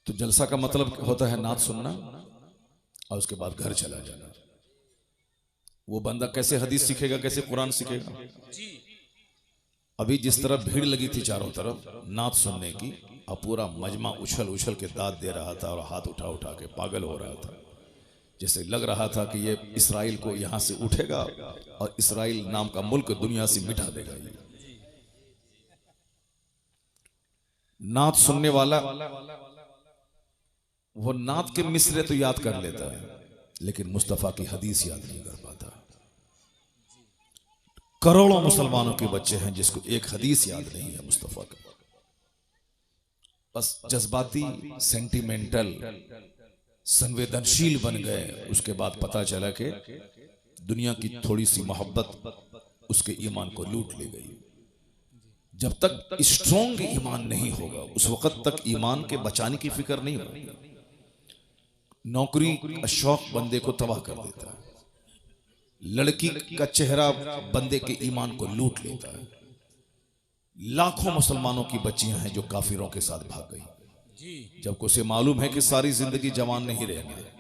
तो जलसा का मतलब होता है नात सुनना और उसके बाद घर चला जाना। वो बंदा कैसे हदीस सीखेगा, कैसे कुरान सीखेगा? अभी जिस तरह भीड़ लगी थी चारों तरफ नात सुनने की, और पूरा मजमा उछल उछल के दाद दे रहा था और हाथ उठा उठा के पागल हो रहा था, जैसे लग रहा था कि ये इसराइल को यहां से उठेगा और इसराइल नाम का मुल्क दुनिया से मिटा देगा। ये नात सुनने वाला वो नात के मिसरे तो याद कर लेता है, लेकिन मुस्तफा की हदीस याद नहीं कर पाता। करोड़ों मुसलमानों के बच्चे हैं जिसको एक हदीस याद नहीं है मुस्तफा का। बस जज्बाती, सेंटिमेंटल, संवेदनशील बन गए। उसके बाद पता चला कि दुनिया की थोड़ी सी मोहब्बत उसके ईमान को लूट ले गई। जब तक स्ट्रॉन्ग ईमान नहीं होगा उस वक्त तक ईमान के बचाने की फिक्र नहीं होगी। नौकरी का शौक बंदे को तबाह कर देता है, लड़की का चेहरा बंदे के ईमान को लूट लेता है। लाखों मुसलमानों की बच्चियां हैं जो काफिरों के साथ भाग गई, जबकि उसे मालूम है कि सारी जिंदगी जवान नहीं रहना है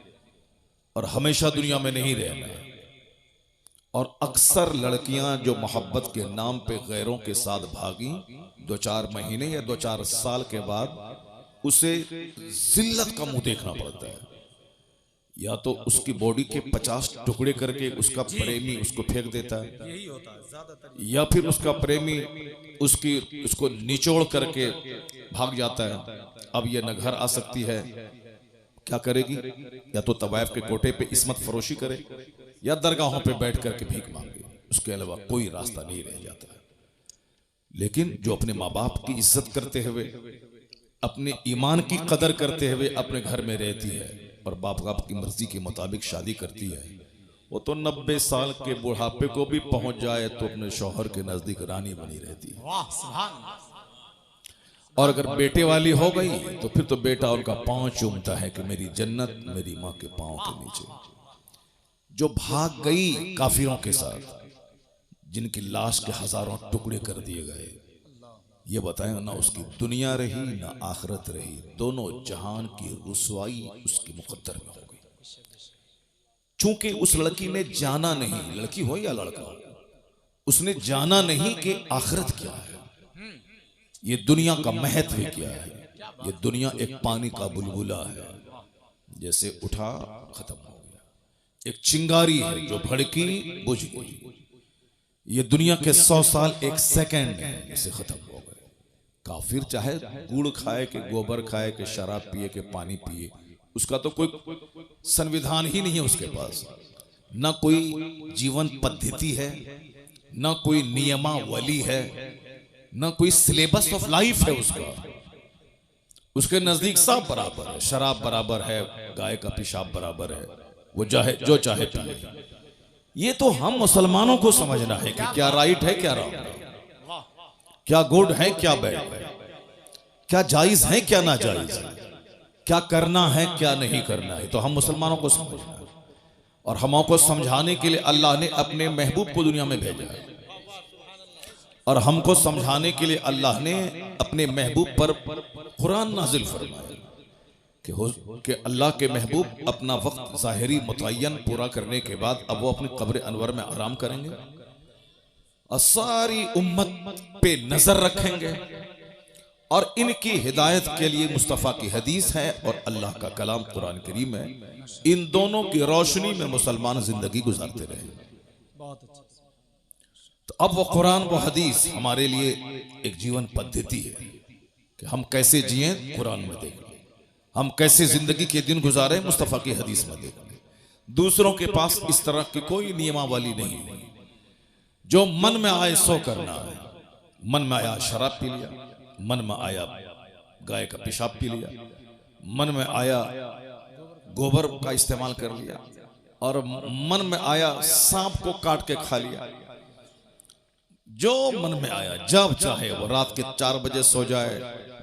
और हमेशा दुनिया में नहीं रहना है। और अक्सर लड़कियां जो मोहब्बत के नाम पे गैरों के साथ भागी, 2-4 महीने या 2-4 साल के बाद उसे जिल्लत का मुंह देखना पड़ता है। या तो उसकी बॉडी के 50 टुकड़े करके उसका प्रेमी उसको फेंक देता है, या फिर उसका प्रेमी उसको निचोड़ करके भाग जाता है। अब ये न घर आ सकती है, क्या करेगी? या तो तवायफ के कोटे पे इस्मत फरोशी करे या दरगाहों पे बैठ करके भीख मांगे, उसके अलावा कोई रास्ता नहीं रह जाता है। लेकिन जो अपने माँ बाप की इज्जत करते हुए, अपने ईमान की कदर करते हुए अपने घर में रहती है और बाप बाप की मर्जी के मुताबिक शादी करती है, वो तो 90 साल के बुढ़ापे को भी पहुंच जाए तो अपने शौहर के नजदीक रानी बनी रहती है। और अगर बेटे वाली हो गई तो फिर तो बेटा उनका पांव चूमता है कि मेरी जन्नत मेरी माँ के पांव के नीचे। जो भाग गई काफिरों के साथ, जिनकी लाश के हजारों टुकड़े कर दिए गए, ये बताएं ना उसकी दुनिया रही ना आखिरत रही, दोनों जहान की रुसवाई उसके मुकद्दर में हो गई। चूंकि उस लड़की ने जाना नहीं, लड़की हो या लड़का हो, उसने जाना नहीं कि आखिरत क्या है, ये दुनिया का महत्व क्या है। ये दुनिया एक पानी का बुलबुला है, जैसे उठा खत्म हो गया। एक चिंगारी है जो भड़की बुझ गई। ये दुनिया के 100 साल एक सेकंड है, इसे खत्म हो गए। काफिर चाहे गुड़ खाए के गोबर खाए के शराब पिए के पानी पिए, उसका तो कोई संविधान ही नहीं है उसके पास। ना कोई जीवन पद्धति है, ना कोई नियमावली है, ना कोई सिलेबस ऑफ लाइफ है उसका। उसके नजदीक सब बराबर है, शराब बराबर है, गाय का पेशाब बराबर है, वो जो चाहे पिए। ये तो हम मुसलमानों को समझना है कि क्या राइट है क्या रॉन्ग है, क्या गुड है क्या बैड है, क्या जायज है क्या नाजायज है, क्या करना है क्या नहीं करना है। तो हम मुसलमानों को समझना है, और हमों को समझाने के लिए अल्लाह ने अपने महबूब को दुनिया में भेजा है, और हमको समझाने के लिए अल्लाह ने अपने महबूब पर कुरान नाजिल फरमाया कि अल्लाह के महबूब अपना वक्त ज़ाहिरी मुतय्यन पूरा करने के बाद अब वो अपनी कब्र अनवर में आराम करेंगे और सारी उम्मत पे नजर रखेंगे। और इनकी हिदायत के लिए मुस्तफ़ा की हदीस है और अल्लाह का कलाम कुरान करीम है। इन दोनों की रोशनी में मुसलमान जिंदगी गुजारते रहे। तो अब वो कुरान वो हदीस हमारे लिए एक जीवन पद्धति है कि हम कैसे जिए, कुरान में देख लें। हम कैसे जिंदगी के दिन गुजारे, मुस्तफ़ा की हदीस में देख लें। दूसरों के पास इस तरह की कोई नियमावली नहीं है। जो मन में आए सो करना है। मन में आया शराब पी लिया, मन में आया गाय का पेशाब पी लिया, मन में आया गोबर का इस्तेमाल कर लिया, और मन में आया सांप को काट के खा लिया। जो मन में आया जब चाहे वो रात के 4 बजे सो जाए,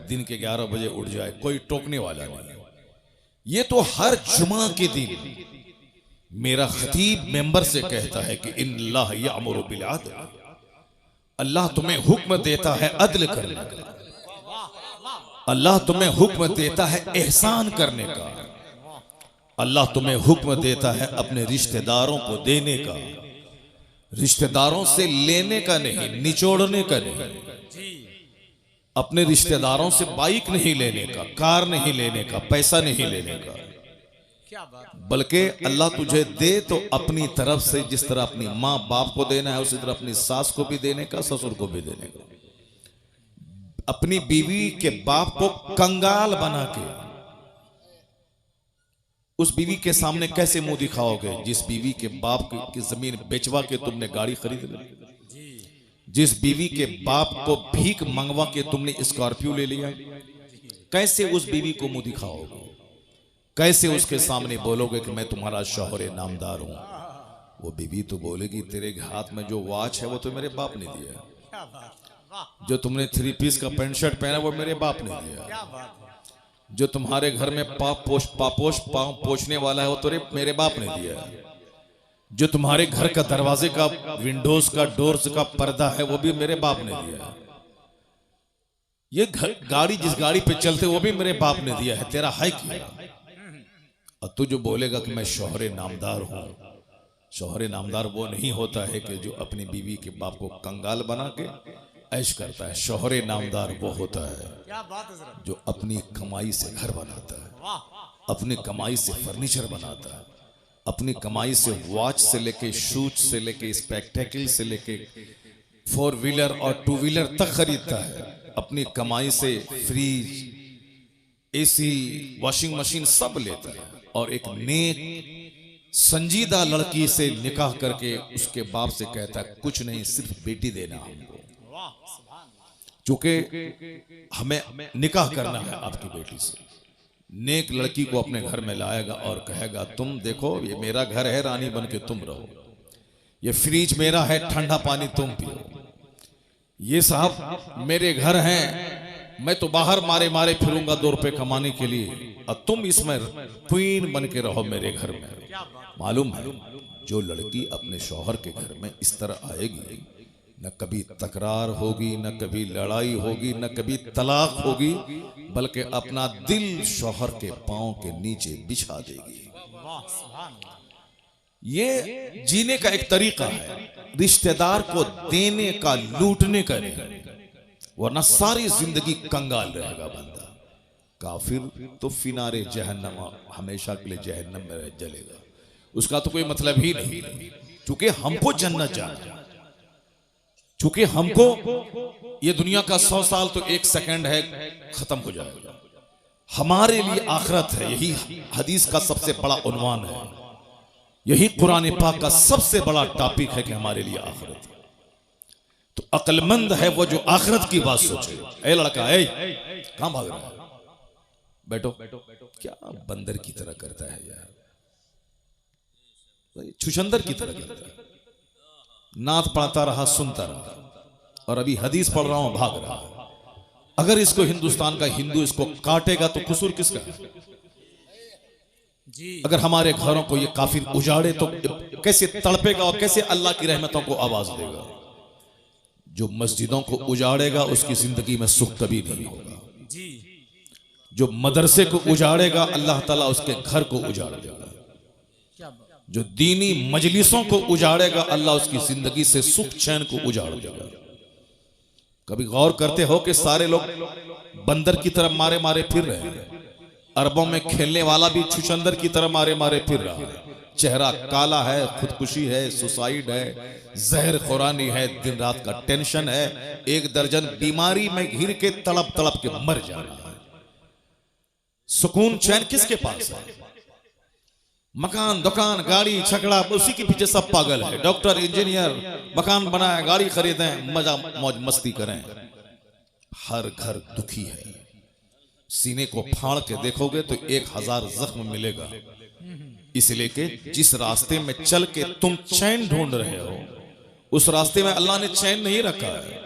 दिन के 11 बजे उठ जाए, कोई टोकने वाला नहीं है। ये तो हर जुमा के दिन मेरा खतीब मेंबर से कहता है कि इन्नल्लाह यअमुरु बिल अदल, अल्लाह तुम्हें हुक्म देता है अदल करने का। अल्लाह तुम्हें हुक्म देता है एहसान करने का, अल्लाह तुम्हें हुक्म देता है अपने रिश्तेदारों को देने का, रिश्तेदारों से लेने का नहीं, निचोड़ने का नहीं, अपने रिश्तेदारों से बाइक नहीं लेने का, कार नहीं लेने का, पैसा नहीं लेने का, बल्कि अल्लाह तुझे दे तो अपनी तरफ से जिस तरह अपनी माँ बाप को देना है उसी तरह अपनी सास को भी देने का, ससुर को भी देने का। अपनी बीवी के बाप को कंगाल बना के उस बीवी के सामने कैसे मुंह दिखाओगे जिस बीवी के बाप की जमीन बेचवा के तुमने गाड़ी खरीद ली, जिस बीवी के बाप को भीख मंगवा के तुमने स्कॉर्पियो ले लिया, कैसे उस बीवी को मुंह दिखाओगे? कैसे उसके सामने बोलोगे कि मैं तुम्हारा शौहर नामदार हूं? वो बीवी तो बोलेगी तेरे हाथ में जो वॉच है वो तो मेरे बाप ने दिया, जो तुमने 3 पीस का पैंट शर्ट पहना वो मेरे बाप ने दिया, जो तुम्हारे घर में पाँव पोछने वाला है वो तो मेरे बाप ने दिया, जो तुम्हारे घर का दरवाजे का विंडोज का डोर्स का पर्दा है वो भी मेरे बाप ने दिया, ये गाड़ी जिस गाड़ी पे चलते वो भी मेरे बाप ने दिया है, तेरा है क्या? और तू जो बोलेगा कि मैं शौहर नामदार हूं, शौहर नामदार वो नहीं होता है कि जो अपनी बीवी के बाप को कंगाल बना के ऐश करता है। शौहर नामदार वो होता है जो अपनी कमाई से घर बनाता है, अपनी कमाई से फर्नीचर बनाता है, अपनी कमाई से वॉच से लेके शूज से लेके स्पेक्टेकल से लेके 4 व्हीलर और 2 व्हीलर तक खरीदता है, अपनी कमाई से फ्रिज, एसी, वॉशिंग मशीन सब लेता है और एक नेक संजीदा लड़की से निकाह करके उसके बाप से कहता है कुछ नहीं सिर्फ बेटी देना हमको, चूंकि हमें निकाह करना है आपकी बेटी से। नेक लड़की को अपने घर में लाएगा और कहेगा तुम देखो ये मेरा घर है, रानी बन के तुम रहो, ये फ्रिज मेरा है, ठंडा पानी तुम पियो, ये साहब मेरे घर हैं, मैं तो बाहर मारे मारे फिरूंगा 2 रुपए कमाने के लिए और तुम इसमें क्वीन बन के रहो मेरे घर में। मालूम है जो लड़की अपने शौहर के घर में इस तरह आएगी न कभी तकरार होगी, न कभी लड़ाई होगी, न कभी तलाक होगी, बल्कि अपना दिल शौहर के पांव के नीचे बिछा देगी। ये जीने का एक तरीका है, रिश्तेदार को देने का, लूटने का नहीं, वरना सारी जिंदगी कंगाल रहेगा बंदा। काफिर तो फिनारे जहन्नम, हमेशा के लिए जहन्नम में जलेगा, उसका तो कोई मतलब ही नहीं। क्योंकि हमको जन्नत जाना, चूंकि हमको ये दुनिया का 100 साल तो 1 सेकंड है, खत्म हो जाएगा, हमारे लिए आखिरत है। यही हदीस का सबसे बड़ा उन्वान है, यही कुरान पाक का सबसे बड़ा टॉपिक है कि हमारे लिए आखिरत है। तो अक्लमंद है वो जो आखिरत की बात सोचे। ए लड़का, ए कहां भाग रहा है? बैठो। क्या बंदर की तरह करता है यार, छुछंदर की तरह करता है। नात पढ़ता रहा, सुनता रहा, और अभी हदीस पढ़ रहा हूं, भाग रहा। अगर इसको हिंदुस्तान का हिंदू इसको काटेगा तो कसूर किसका है? अगर हमारे घरों को ये काफिर उजाड़े तो कैसे तड़पेगा और कैसे अल्लाह की रहमतों को आवाज देगा? जो मस्जिदों को उजाड़ेगा उसकी जिंदगी में सुख कभी नहीं होगा। जो मदरसे को उजाड़ेगा अल्लाह ताला उसके घर को उजाड़ देगा। जो दीनी मजलिसों को उजाड़ेगा अल्लाह उसकी जिंदगी से सुख चैन को उजाड़ देगा। कभी गौर करते हो कि सारे लोग बंदर की तरह मारे मारे फिर रहे हैं? अरबों में खेलने वाला भी छुछंदर की तरह मारे मारे फिर रहा है। चेहरा काला है, खुदकुशी है, सुसाइड है, जहर खुरानी है, दिन रात का टेंशन है, 1 दर्जन बीमारी में घिर के तड़प तड़प के मर जाना है। सुकून चैन किसके पास है? मकान, दुकान, गाड़ी, छकड़ा, उसी के पीछे सब पागल है। डॉक्टर, इंजीनियर, मकान बनाए, गाड़ी खरीदें, मजा मौज मस्ती करें। हर घर दुखी है। सीने को फाड़ के देखोगे तो 1000 जख्म मिलेगा। इसलिए कि जिस रास्ते में चल के तुम चैन ढूंढ रहे हो उस रास्ते में अल्लाह ने चैन नहीं रखा है।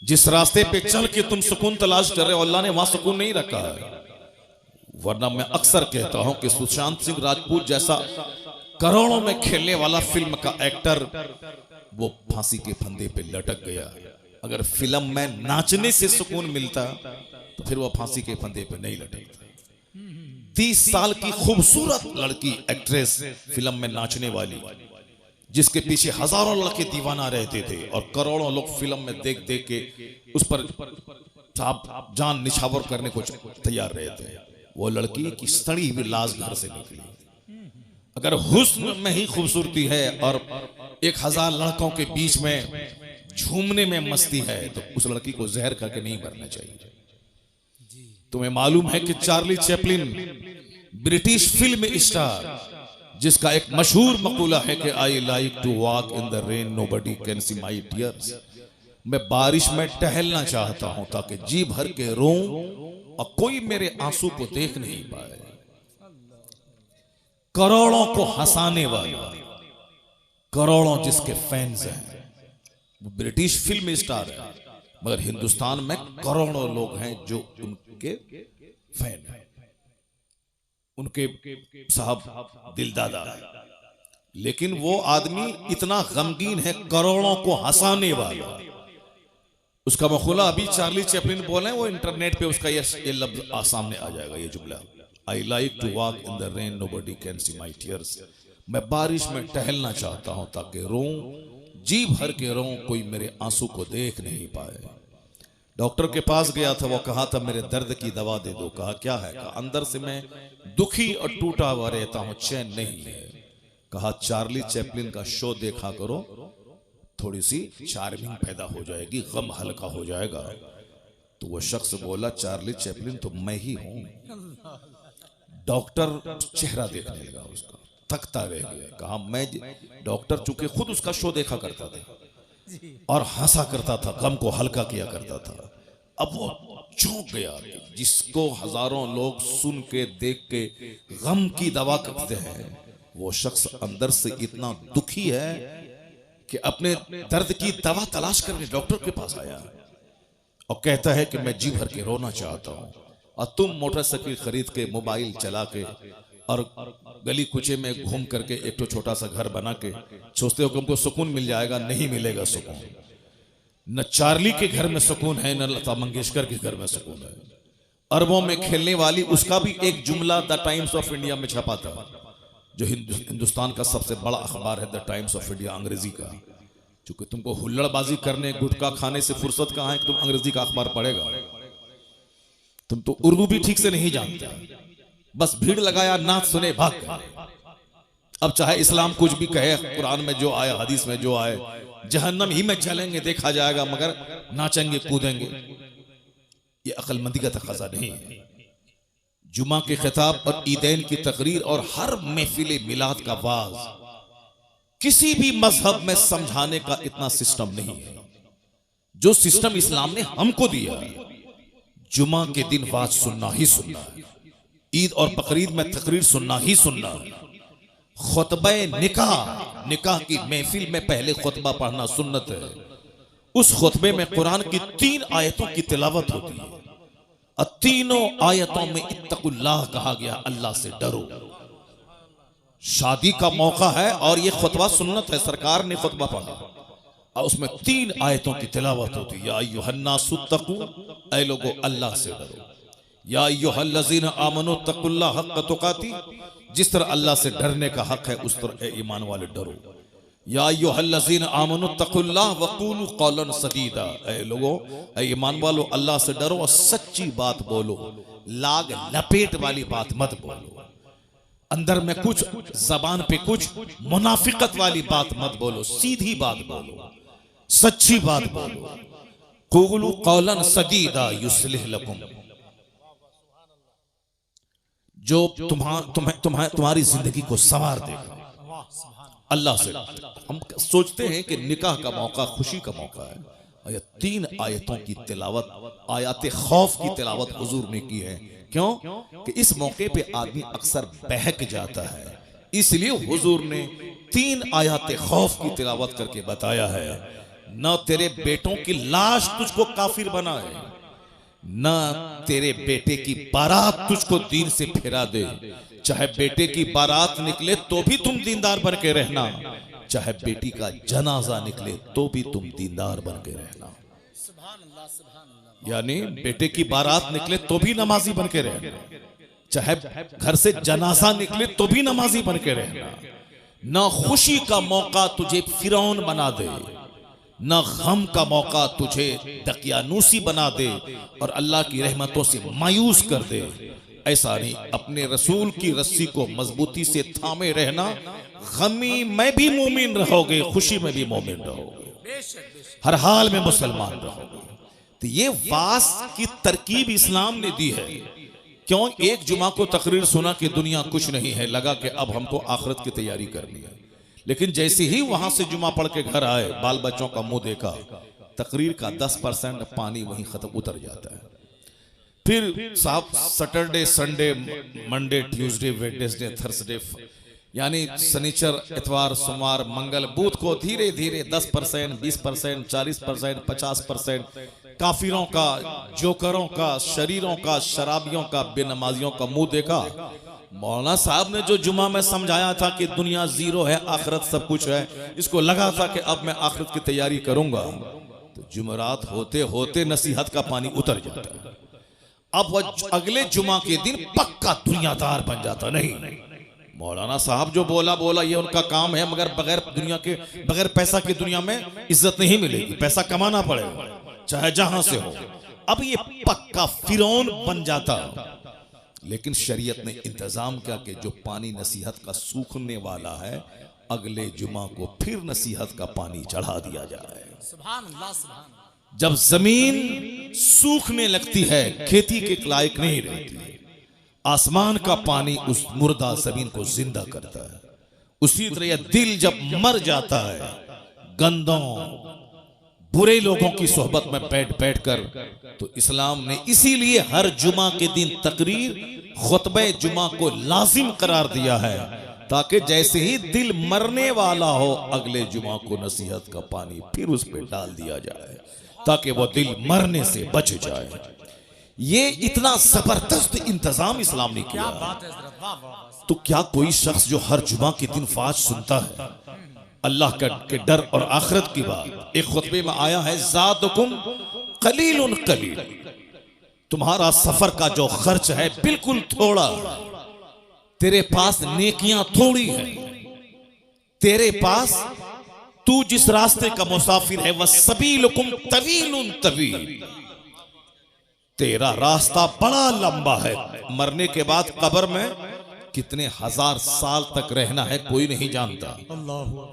जिस रास्ते पे चल के तुम सुकून तलाश कर रहे हो अल्लाह ने वहां सुकून नहीं रखा है। वरना मैं अक्सर कहता हूं कि सुशांत सिंह राजपूत जैसा करोड़ों में खेलने वाला फिल्म का एक्टर वो फांसी के फंदे पे लटक गया। अगर फिल्म में नाचने से सुकून मिलता तो फिर वो फांसी के फंदे पे नहीं लटकता। 30 साल की खूबसूरत लड़की एक्ट्रेस, फिल्म में नाचने वाली, जिसके पीछे हजारों लड़के दीवाना रहते थे और करोड़ों लोग फिल्म में देख देख के उस पर जान निछावर करने को तैयार रहते हैं, वो लड़की की सड़ी हुई लाश घर से निकली। अगर हुस्न में ही खूबसूरती है और 1000 लड़कों के बीच में झूमने में मस्ती है, तो उस लड़की को जहर करके नहीं मरना चाहिए। तुम्हें मालूम है कि Charlie Chaplin British film star, जिसका एक मशहूर मकूला है कि I like to walk in the rain, nobody can see my tears, मैं बारिश में टहलना चाहता हूं ताकि जी भर के रोऊं और कोई मेरे आंसू को देख नहीं पाए। करोड़ों को हंसाने वाला, करोड़ों जिसके फैंस हैं, वो ब्रिटिश फिल्म स्टार है, मगर हिंदुस्तान में करोड़ों लोग हैं जो उनके फैन हैं, उनके साहब दिलदादा है। लेकिन वो आदमी इतना गमगीन है, करोड़ों को हंसाने वाला। उसका मखूला अभी चार्ली चैपलिन बोले, वो इंटरनेट पे उसका ये लफ्ज सामने आ जाएगा, ये जुमला, I like to walk in the rain, nobody can see my tears, मैं बारिश में टहलना चाहता हूं ताकि रोऊं, जी भर के रोऊं, कोई मेरे आंसू को देख नहीं पाए। डॉक्टर के पास गया था, वो कहा था मेरे दर्द की दवा दे दो। कहा क्या है? कहा अंदर से मैं दुखी और टूटा हुआ रहता हूं, चैन नहीं है। कहा चार्ली चैपलिन का शो देखा करो, थोड़ी सी चार्मिंग पैदा हो जाएगी, गम हल्का हो जाएगा। तो वो शख्स बोला चार्ली चैपलिन तो मैं ही हूं। डॉक्टर चेहरा देखने लगा उसका, थकता रह गया। कहा मैं, डॉक्टर चूंकि खुद उसका शो देखा करता था और हंसा करता था, गम को हल्का किया करता था, अब वो चौंक गया। जिसको हजारों लोग सुन के देख के गम की दवा करते हैं, वो शख्स अंदर से इतना दुखी है कि अपने दर्द की दवा तलाश करने डॉक्टर के पास आया और कहता है कि मैं जी भर के रोना चाहता हूं, और तुम मोटरसाइकिल खरीद के, मोबाइल चला के और गली कुचे में घूम करके एक तो छोटा सा घर बना के सोचते हो कि हमको सुकून मिल जाएगा। नहीं मिलेगा सुकून। न चार्ली के घर में सुकून है, न लता मंगेशकर के घर में सुकून है। अरबों में खेलने वाली, उसका भी एक जुमला द टाइम्स ऑफ इंडिया में छपा था, जो हिंदुस्तान का सबसे बड़ा अखबार है, द टाइम्स ऑफ इंडिया, अंग्रेजी का। क्योंकि तुमको हुल्लड़बाजी करने, गुटखा खाने से फुर्सत कहां है कि तुम अंग्रेजी का अखबार पढ़ेगा। तुम तो उर्दू भी ठीक से नहीं जानते, बस भीड़ लगाया, नाच सुने, भाग गए। अब चाहे इस्लाम कुछ भी कहे, कुरान में जो आए, हदीस में जो आए, जहन्नम ही में चलेंगे, देखा जाएगा, मगर नाचेंगे कूदेंगे। ये अक्लमंदी का तकाजा नहीं है। जुमा के खिताब और ईदैन की तकरीर और हर महफिल मिलाद का वाज किसी भी मजहब में समझाने का इतना सिस्टम नहीं है जो सिस्टम इस्लाम ने हमको दिया। जुमा के दिन वाज सुनना ही सुनना है, ईद और बकरीद में तकरीर सुनना ही सुनना है। खुतबे निकाह, निकाह की महफिल में पहले खुतबा पढ़ना सुन्नत है। उस खुतबे में कुरान की 3 आयतों की तिलावत होती है और तीनों आयतों में इत्तकुल्लाह कहा गया, अल्लाह से डरो। शादी का मौका है और ये खुतबा सुन्नत है, सरकार ने खुतबा पढ़ा और उसमें 3 आयतों की तिलावत होती है। या अय्युहन्नासुत्तकू, ऐ लोगो अल्लाह से डरो। या अय्युहल्लज़ीना आमनू तक़ुल्लाह हक़्क़ तुक़ाती, जिस तरह अल्लाह से डरने का हक है उस तरह ए ईमान वाले डरो। या अय्युहल्लज़ीना आमनू तक़ुल्लाह वक़ूलू क़ौलन सदीदा, ऐ लोगो, ऐ ईमान वालो, अल्लाह से डरो और सच्ची बात बोलो, लाग लपेट वाली बात मत बोलो। अंदर में कुछ, जबान पे कुछ मुनाफिकत वाली बात मत बोलो, सीधी बात बोलो, सच्ची बात बोलो। क़ूलू क़ौलन सदीदा युस्लिह लकुम, जो तुम्हारी जिंदगी को संवार देगा। अल्लाह से हम सोचते हैं कि निकाह का मौका खुशी का मौका है, और 3 आयतों की तिलावत, आयत खौफ की तिलावत हुजूर ने की है। क्यों? कि इस मौके पे आदमी अक्सर बहक जाता है, इसलिए हुजूर ने 3 आयत खौफ की तिलावत करके बताया है, न तेरे बेटों की लाश तुझको काफिर बनाए, न तेरे बेटे की बारात तुझको दीन से फिरा दे। चाहे बेटे की बारात निकले तो भी तुम दीनदार बन के रहना, चाहे बेटी का जनाजा निकले तो भी तुम दीनदार बन के रहना। यानी बेटे की बारात निकले तो भी नमाजी बन के रहना, चाहे घर से जनाजा निकले तो भी नमाजी बन के रहना। ना खुशी का मौका तुझे फिरौन बना दे, ना गम का मौका तुझे दकियानूसी बना दे और अल्लाह की रहमतों से मायूस कर दे। ऐसा नहीं, अपने रसूल की रस्सी को मजबूती से थामे रहना। गमी में भी मोमिन रहोगे, खुशी में भी मोमिन रहोगे, हर हाल में मुसलमान रहोगे। तो ये वास की तरकीब इस्लाम ने दी है। क्यों? एक जुमा को तकरीर सुना कि दुनिया कुछ नहीं है, लगा कि अब हमको आखिरत की तैयारी करनी है। लेकिन जैसे ही वहां से जुमा पढ़ के घर आए, बाल बच्चों का मुंह देखा, तकरीर का 10% पानी वहीं खत्म उतर जाता है। फिर साहब Saturday, Sunday, Monday, Tuesday, Wednesday, Thursday, यानी शनिचर, इतवार, सोमवार, मंगल, बुध को धीरे धीरे 10%, 20%, 40%, 50% काफिरों का, जोकरों का, शरीरों का, शराबियों का, बेनमाजियों का मुंह देखा। मौलाना साहब ने जो जुमा में समझाया था कि दुनिया जीरो है, आखिरत सब कुछ है, इसको लगा था कि अब मैं आखिरत की तैयारी करूंगा। तो जुमेरात होते होते नसीहत का पानी उतर जाता है। अब वह अगले जुमा के दिन पक्का दुनियादार बन जाता। नहीं, मौलाना साहब जो बोला बोला, ये उनका काम है, मगर बगैर पैसा की दुनिया में इज्जत नहीं मिलेगी, पैसा कमाना पड़ेगा चाहे जहां से हो। अब ये पक्का फिरौन बन जाता। लेकिन शरीयत ने इंतजाम किया कि जो पानी नसीहत का सूखने वाला है, अगले जुमा को फिर नसीहत का पानी चढ़ा दिया जाए। सुभान अल्लाह, सुभान अल्लाह। जब जमीन सूखने लगती है, खेती के लायक नहीं रहती, आसमान का पानी उस मुर्दा जमीन को जिंदा करता है। उसी तरह दिल जब मर जाता है, गंदों बुरे लोगों की सोहबत में बैठ कर, तो इस्लाम ने इसीलिए हर जुमा के दिन तकरीर, खुतबे जुमा को लाजिम करार दिया है, ताकि जैसे ही दिल मरने वाला हो, अगले जुमा को नसीहत का पानी फिर उस पर डाल दिया जाए, ताकि वो दिल मरने से बच जाए। ये इतना जबरदस्त इंतजाम इस्लाम ने किया। तो क्या कोई शख्स जो हर जुमा के दिन फाज सुनता है, अल्लाह के डर और आखिरत की बात, एक खुतबे में आया है, ज़ादुकुम कलीलुन कलील, तुम्हारा सफर का जो खर्च है बिल्कुल थोड़ा, तेरे पास नेकियां थोड़ी है, तेरे पास तू जिस रास्ते का मुसाफिर है, वह सबीलुकुम तवीलुन तवील, तेरा रास्ता बड़ा लंबा है। मरने के बाद कब्र में कितने हजार साल तक रहना है कोई नहीं जानता।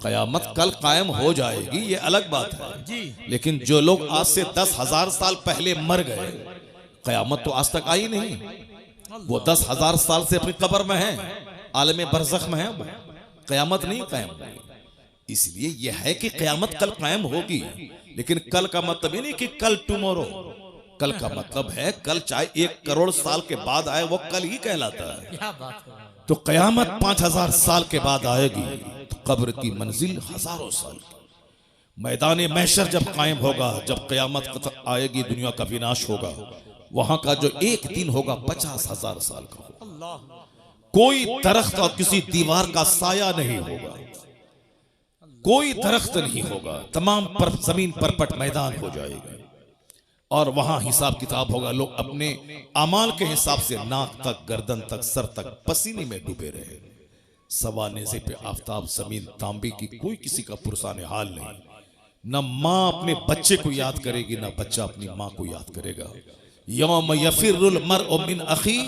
कयामत कल कायम हो जाएगी, ये अलग बात है, लेकिन जो लोग आज से 10,000 साल पहले मर गए, कयामत तो आज तक आई नहीं। वो 10,000 साल से अपनी कब्र में है, आलम बरज़ख में है, कयामत नहीं कायम हुई। इसलिए यह है कि कयामत कल कायम होगी, लेकिन कल का मतलब ये नहीं कि कल टुमारो, कल का मतलब है कल चाहे 1 करोड़ साल के बाद आए, वो कल ही कहलाता है। तो कयामत 5,000 साल के बाद आएगी, तो कब्र की मंजिल हजारों साल की। मैदान महशर जब कायम होगा, जब कयामत आएगी, दुनिया का विनाश होगा, वहां का जो एक दिन होगा 50,000 साल का होगा। कोई दरख्त और किसी दीवार का साया नहीं होगा, कोई दरख्त नहीं होगा, तमाम पर जमीन परपट मैदान हो जाएगा और वहां हिसाब किताब होगा। लोग अपने अमाल के हिसाब से नाक तक, गर्दन तक, सर तक पसीने में डूबे रहे। सवा नेज़े पे आफताब, जमीन तांबे की, कोई किसी का पुरसाने हाल नहीं। न माँ अपने बच्चे को याद करेगी, न बच्चा अपनी माँ को याद करेगा। यौम यफिरुल मर्उ मिन अखी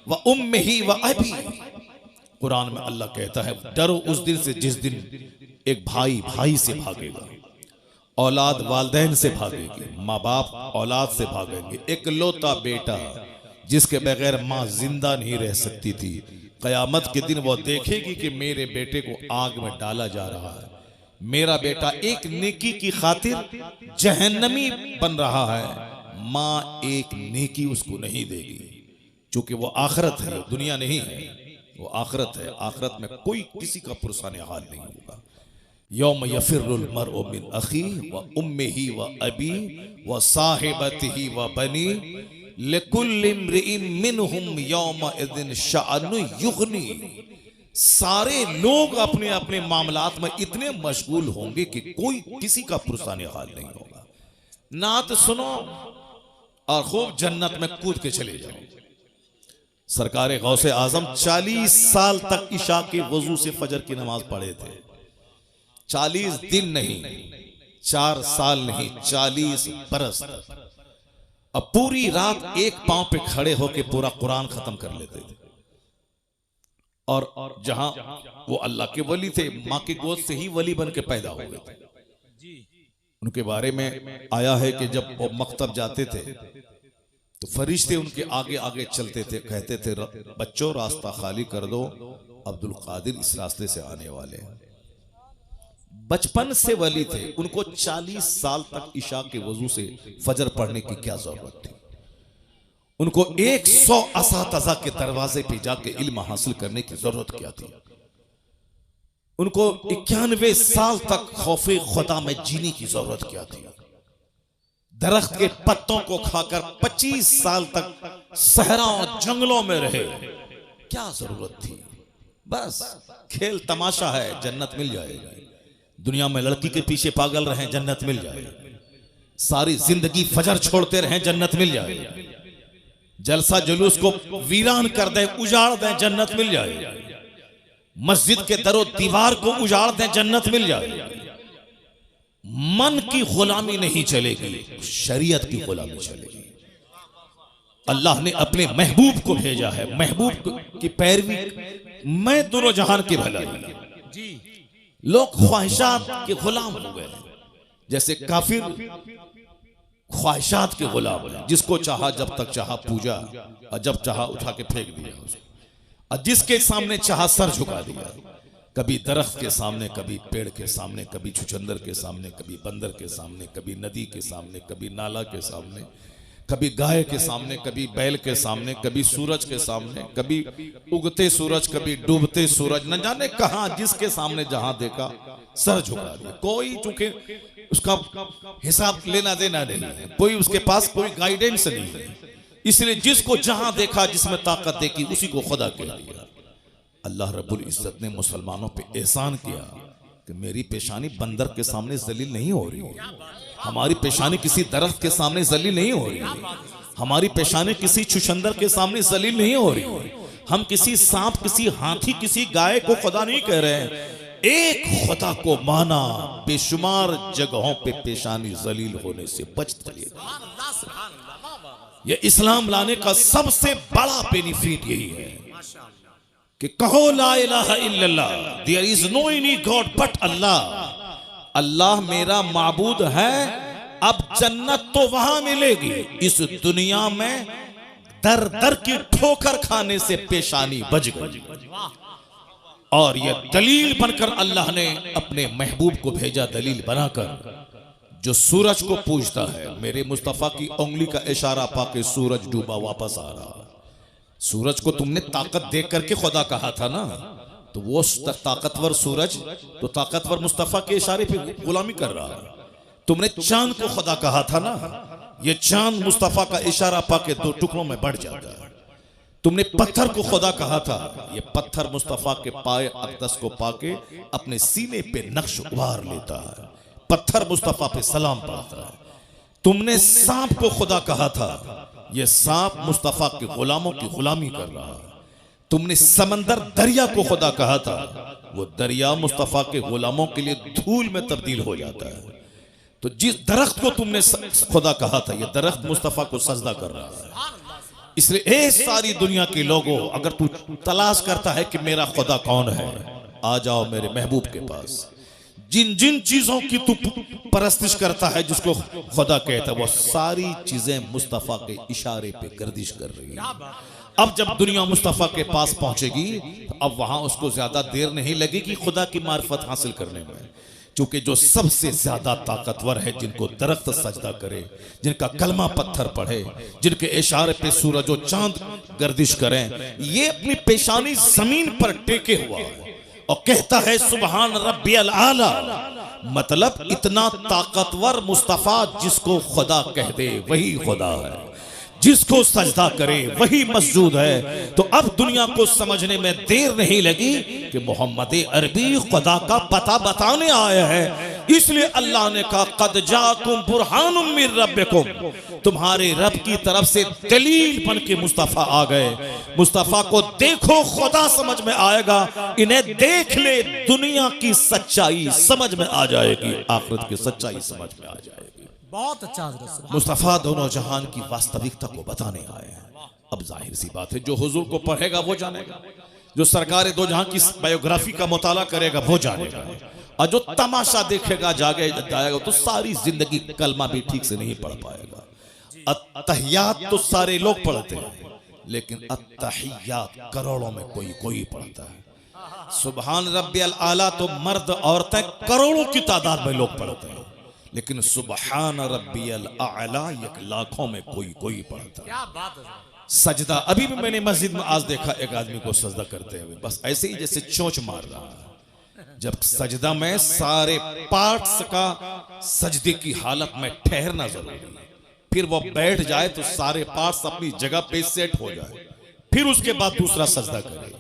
व उम्मिही व अबी, कुरान में अल्लाह कहता है, डरो उस दिन से जिस दिन एक भाई भाई से भागेगा, औलाद वालदैन से भागेगी, माँ बाप औलाद से भागेंगे। एक लौता बेटा जिसके बगैर माँ जिंदा नहीं रह सकती थी, कयामत के दिन वो देखेगी कि मेरे बेटे को आग में डाला जा रहा है, मेरा बेटा एक नेकी की खातिर जहन्नमी बन रहा है, माँ एक नेकी उसको नहीं देगी, क्योंकि वो आखिरत है, दुनिया नहीं है, वो आखिरत है। आखिरत में कोई किसी का पुरसाने हाल नहीं होगा। यौम यफिरुल मर्उ मिन अखी व उम्मिही व अबी व साहिबतिही व बनी लिकुल्लि इम्रिइन मिनहुम यौमइज़िन शअनु युग़नी। सारे लोग अपने अपने मामलात में इतने मशगूल होंगे कि कोई किसी का पुरसाने हाल नहीं होगा। नात सुनो, और खूब जन्नत में कूद के चले जाओ। सरकार गौसे आजम 40 साल तक इशा के वजू से फजर की नमाज पढ़े थे। 40 दिन नहीं, 4 साल नहीं, 40 बरस तक। अब पूरी रात एक पांव पे खड़े होके पूरा कुरान खत्म कर लेते थे। और जहां वो अल्लाह के वली थे, मां की गोद से ही वली बन के पैदा हुए थे। उनके बारे में आया है कि जब वो मकतब जाते थे तो फरिश्ते उनके आगे आगे चलते थे, कहते थे बच्चों रास्ता खाली कर दो, अब्दुल कादिर इस रास्ते से आने वाले हैं। बचपन से वली थे, उनको 40 साल तक इशा के वजू से फजर पढ़ने की क्या जरूरत थी। उनको 100 असातिज़ा के दरवाजे पे जाके इल्म हासिल करने की जरूरत क्या थी। उनको 91 साल तक खौफे खुदा में जीने की जरूरत क्या थी। दरख्त के पत्तों को खाकर 25 साल तक सहरा और जंगलों में रहे, क्या जरूरत थी। बस खेल तमाशा है, जन्नत मिल जाएगा। दुनिया में लड़की के पीछे पागल रहे, जन्नत मिल जाएगी। सारी जिंदगी फजर छोड़ते रहे, जन्नत मिल जाएगी। जलसा जुलूस को वीरान कर दे, उजाड़ दें, जन्नत मिल जाएगी। मस्जिद के दरो दीवार को उजाड़ दें, जन्नत मिल जाएगी। मन की गुलामी नहीं चलेगी, शरीयत की गुलामी चलेगी। अल्लाह ने अपने महबूब को भेजा है, महबूब की पैरवी में दोनों जहान की भलाई। लोग ख्वाहिशात के गुलाम हो गए, जैसे काफिर ख्वाहिशात के गुलाम है। जिसको चाहा जब तक चाहा पूजा, और जब चाहा उठा के फेंक दिया उसको, और जिसके सामने चाहा सर झुका दिया। कभी दरख्त के सामने, कभी पेड़ के सामने, कभी छुचंदर के सामने, कभी बंदर के सामने, कभी नदी के सामने, कभी नाला के सामने, कभी गाय के सामने, कभी बैल के सामने, कभी सूरज के सामने, कभी उगते सूरज, कभी डूबते सूरज, न जाने कहां जिसके सामने जहां देखा सर झुका दिया। कोई चूंकि उसका हिसाब लेना देना नहीं है, कोई उसके पास कोई गाइडेंस नहीं है, इसलिए जिसको जहां देखा, जिसमें ताकत देखी, उसी को खुदा कह दिया। अल्लाह रब्बुल इज्जत ने मुसलमानों पे एहसान किया कि मेरी पेशानी बंदर के सामने जलील नहीं हो रही है, हमारी पेशानी किसी दरख्त के सामने जलील नहीं हो रही है, हमारी पेशानी किसी छुछंदर के सामने जलील नहीं हो रही है। हम किसी सांप, किसी हाथी, किसी गाय को खुदा नहीं कह रहे हैं, एक खुदा को माना, बेशुमार जगहों पे पेशानी जलील होने से बच चलेगा। ये इस्लाम लाने का सबसे बड़ा बेनिफिट यही है कि कहो ला इलाहा इल्लल्लाह, there is no any god but Allah. Allah मेरा माबूद है। अब जन्नत तो वहां मिलेगी, इस दुनिया में दर दर की ठोकर खाने से पेशानी बच गई। और यह दलील बनकर अल्लाह ने अपने महबूब को भेजा, दलील बनाकर। जो सूरज को पूजता है, मेरे मुस्तफा की उंगली का इशारा पाके सूरज डूबा वापस आ रहा। सूरज को तुमने ताकत देख करके खुदा कहा था ना, तो वो ताकतवर सूरज तो ताकतवर मुस्तफा के इशारे पे गुलामी कर रहा है। तुमने चांद को खुदा कहा था ना, ये चांद मुस्तफा का इशारा पाके 2 टुकड़ों में बढ़ जाता है। तुमने पत्थर को खुदा कहा था, ये पत्थर मुस्तफा के पाए अक़दस को पाके अपने सीने पे नक्श उभार लेता है, पत्थर मुस्तफा पे सलाम पढ़ता है। तुमने सांप को खुदा कहा था, ये सांप मुस्तफा के गुलामों की गुलामी कर रहा है। तुमने समंदर दरिया को खुदा कहा था, वो दरिया मुस्तफा के गुलामों के लिए धूल में तब्दील हो जाता है। तो जिस दरख्त को तुमने खुदा कहा था, ये दरख्त मुस्तफा को सजदा कर रहा है। इसलिए ए सारी दुनिया के लोगों, अगर तू तलाश करता है कि मेरा खुदा कौन है, आ जाओ मेरे महबूब के पास। जिन जिन चीजों की तू परस्तिश करता है, जिसको खुदा कहता है, वो सारी चीजें मुस्तफा के इशारे पे गर्दिश कर रही है। अब जब दुनिया मुस्तफा के पास पहुंचेगी, तो अब वहां उसको ज्यादा देर नहीं लगेगी खुदा की मार्फत हासिल करने में। क्योंकि जो सबसे ज्यादा ताकतवर है, जिनको दरख्त सजदा करे, जिनका कलमा पत्थर पढ़े, जिनके इशारे पे सूरज और चांद गर्दिश करें, ये अपनी पेशानी जमीन पर टेके हुआ है और कहता है सुबहान रब्बियल आला। मतलब इतना ताकतवर मुस्तफा, जिसको खुदा कह दे वही खुदा है, जिसको सजदा करे वही मस्जूद है। तो अब दुनिया को समझने में देर नहीं लगी कि मोहम्मद अरबी खुदा का पता बताने आया है। इसलिए अल्लाह ने कहा कद जाकुम बुरहानुम मिर रब्बिकुम, तुम्हारे रब की तरफ से दलील बन के मुस्तफा आ गए। मुस्तफा को देखो खुदा समझ में आएगा, इन्हें देख ले दुनिया की सच्चाई समझ में आ जाएगी, आखिरत की सच्चाई समझ में आ जाएगी। बहुत अच्छा हज़रत। मुस्तफा दोनों जहान की वास्तविकता को बताने आए हैं। अब जाहिर सी बात है जो हुजूर को पढ़ेगा वो जानेगा, जो सरकार दो जहां की बायोग्राफी का मुताला करेगा वो जानेगा, और जो तमाशा देखेगा जाएगा तो सारी जिंदगी कलमा भी ठीक से नहीं पढ़ पाएगा। अत्तहियात तो सारे लोग पढ़ते हैं, लेकिन अत्तहियात करोड़ों में कोई पढ़ता है। सुबहान रब्बियल आला तो मर्द औरतें करोड़ों की तादाद में लोग पढ़ते हैं, लेकिन सुबहान रब्बियल आला एक लाखों में कोई पढ़ता है। क्या बात है। सजदा, अभी भी मैंने मस्जिद में आज देखा एक आदमी को सजदा करते हुए, बस ऐसे ही जैसे चोंच मार रहा है। जब सजदा में सारे पार्ट्स का सजदे की हालत में ठहरना जरूरी है, फिर वो बैठ जाए तो सारे पार्ट्स अपनी जगह पे सेट हो जाए, फिर उसके बाद दूसरा सजदा करे।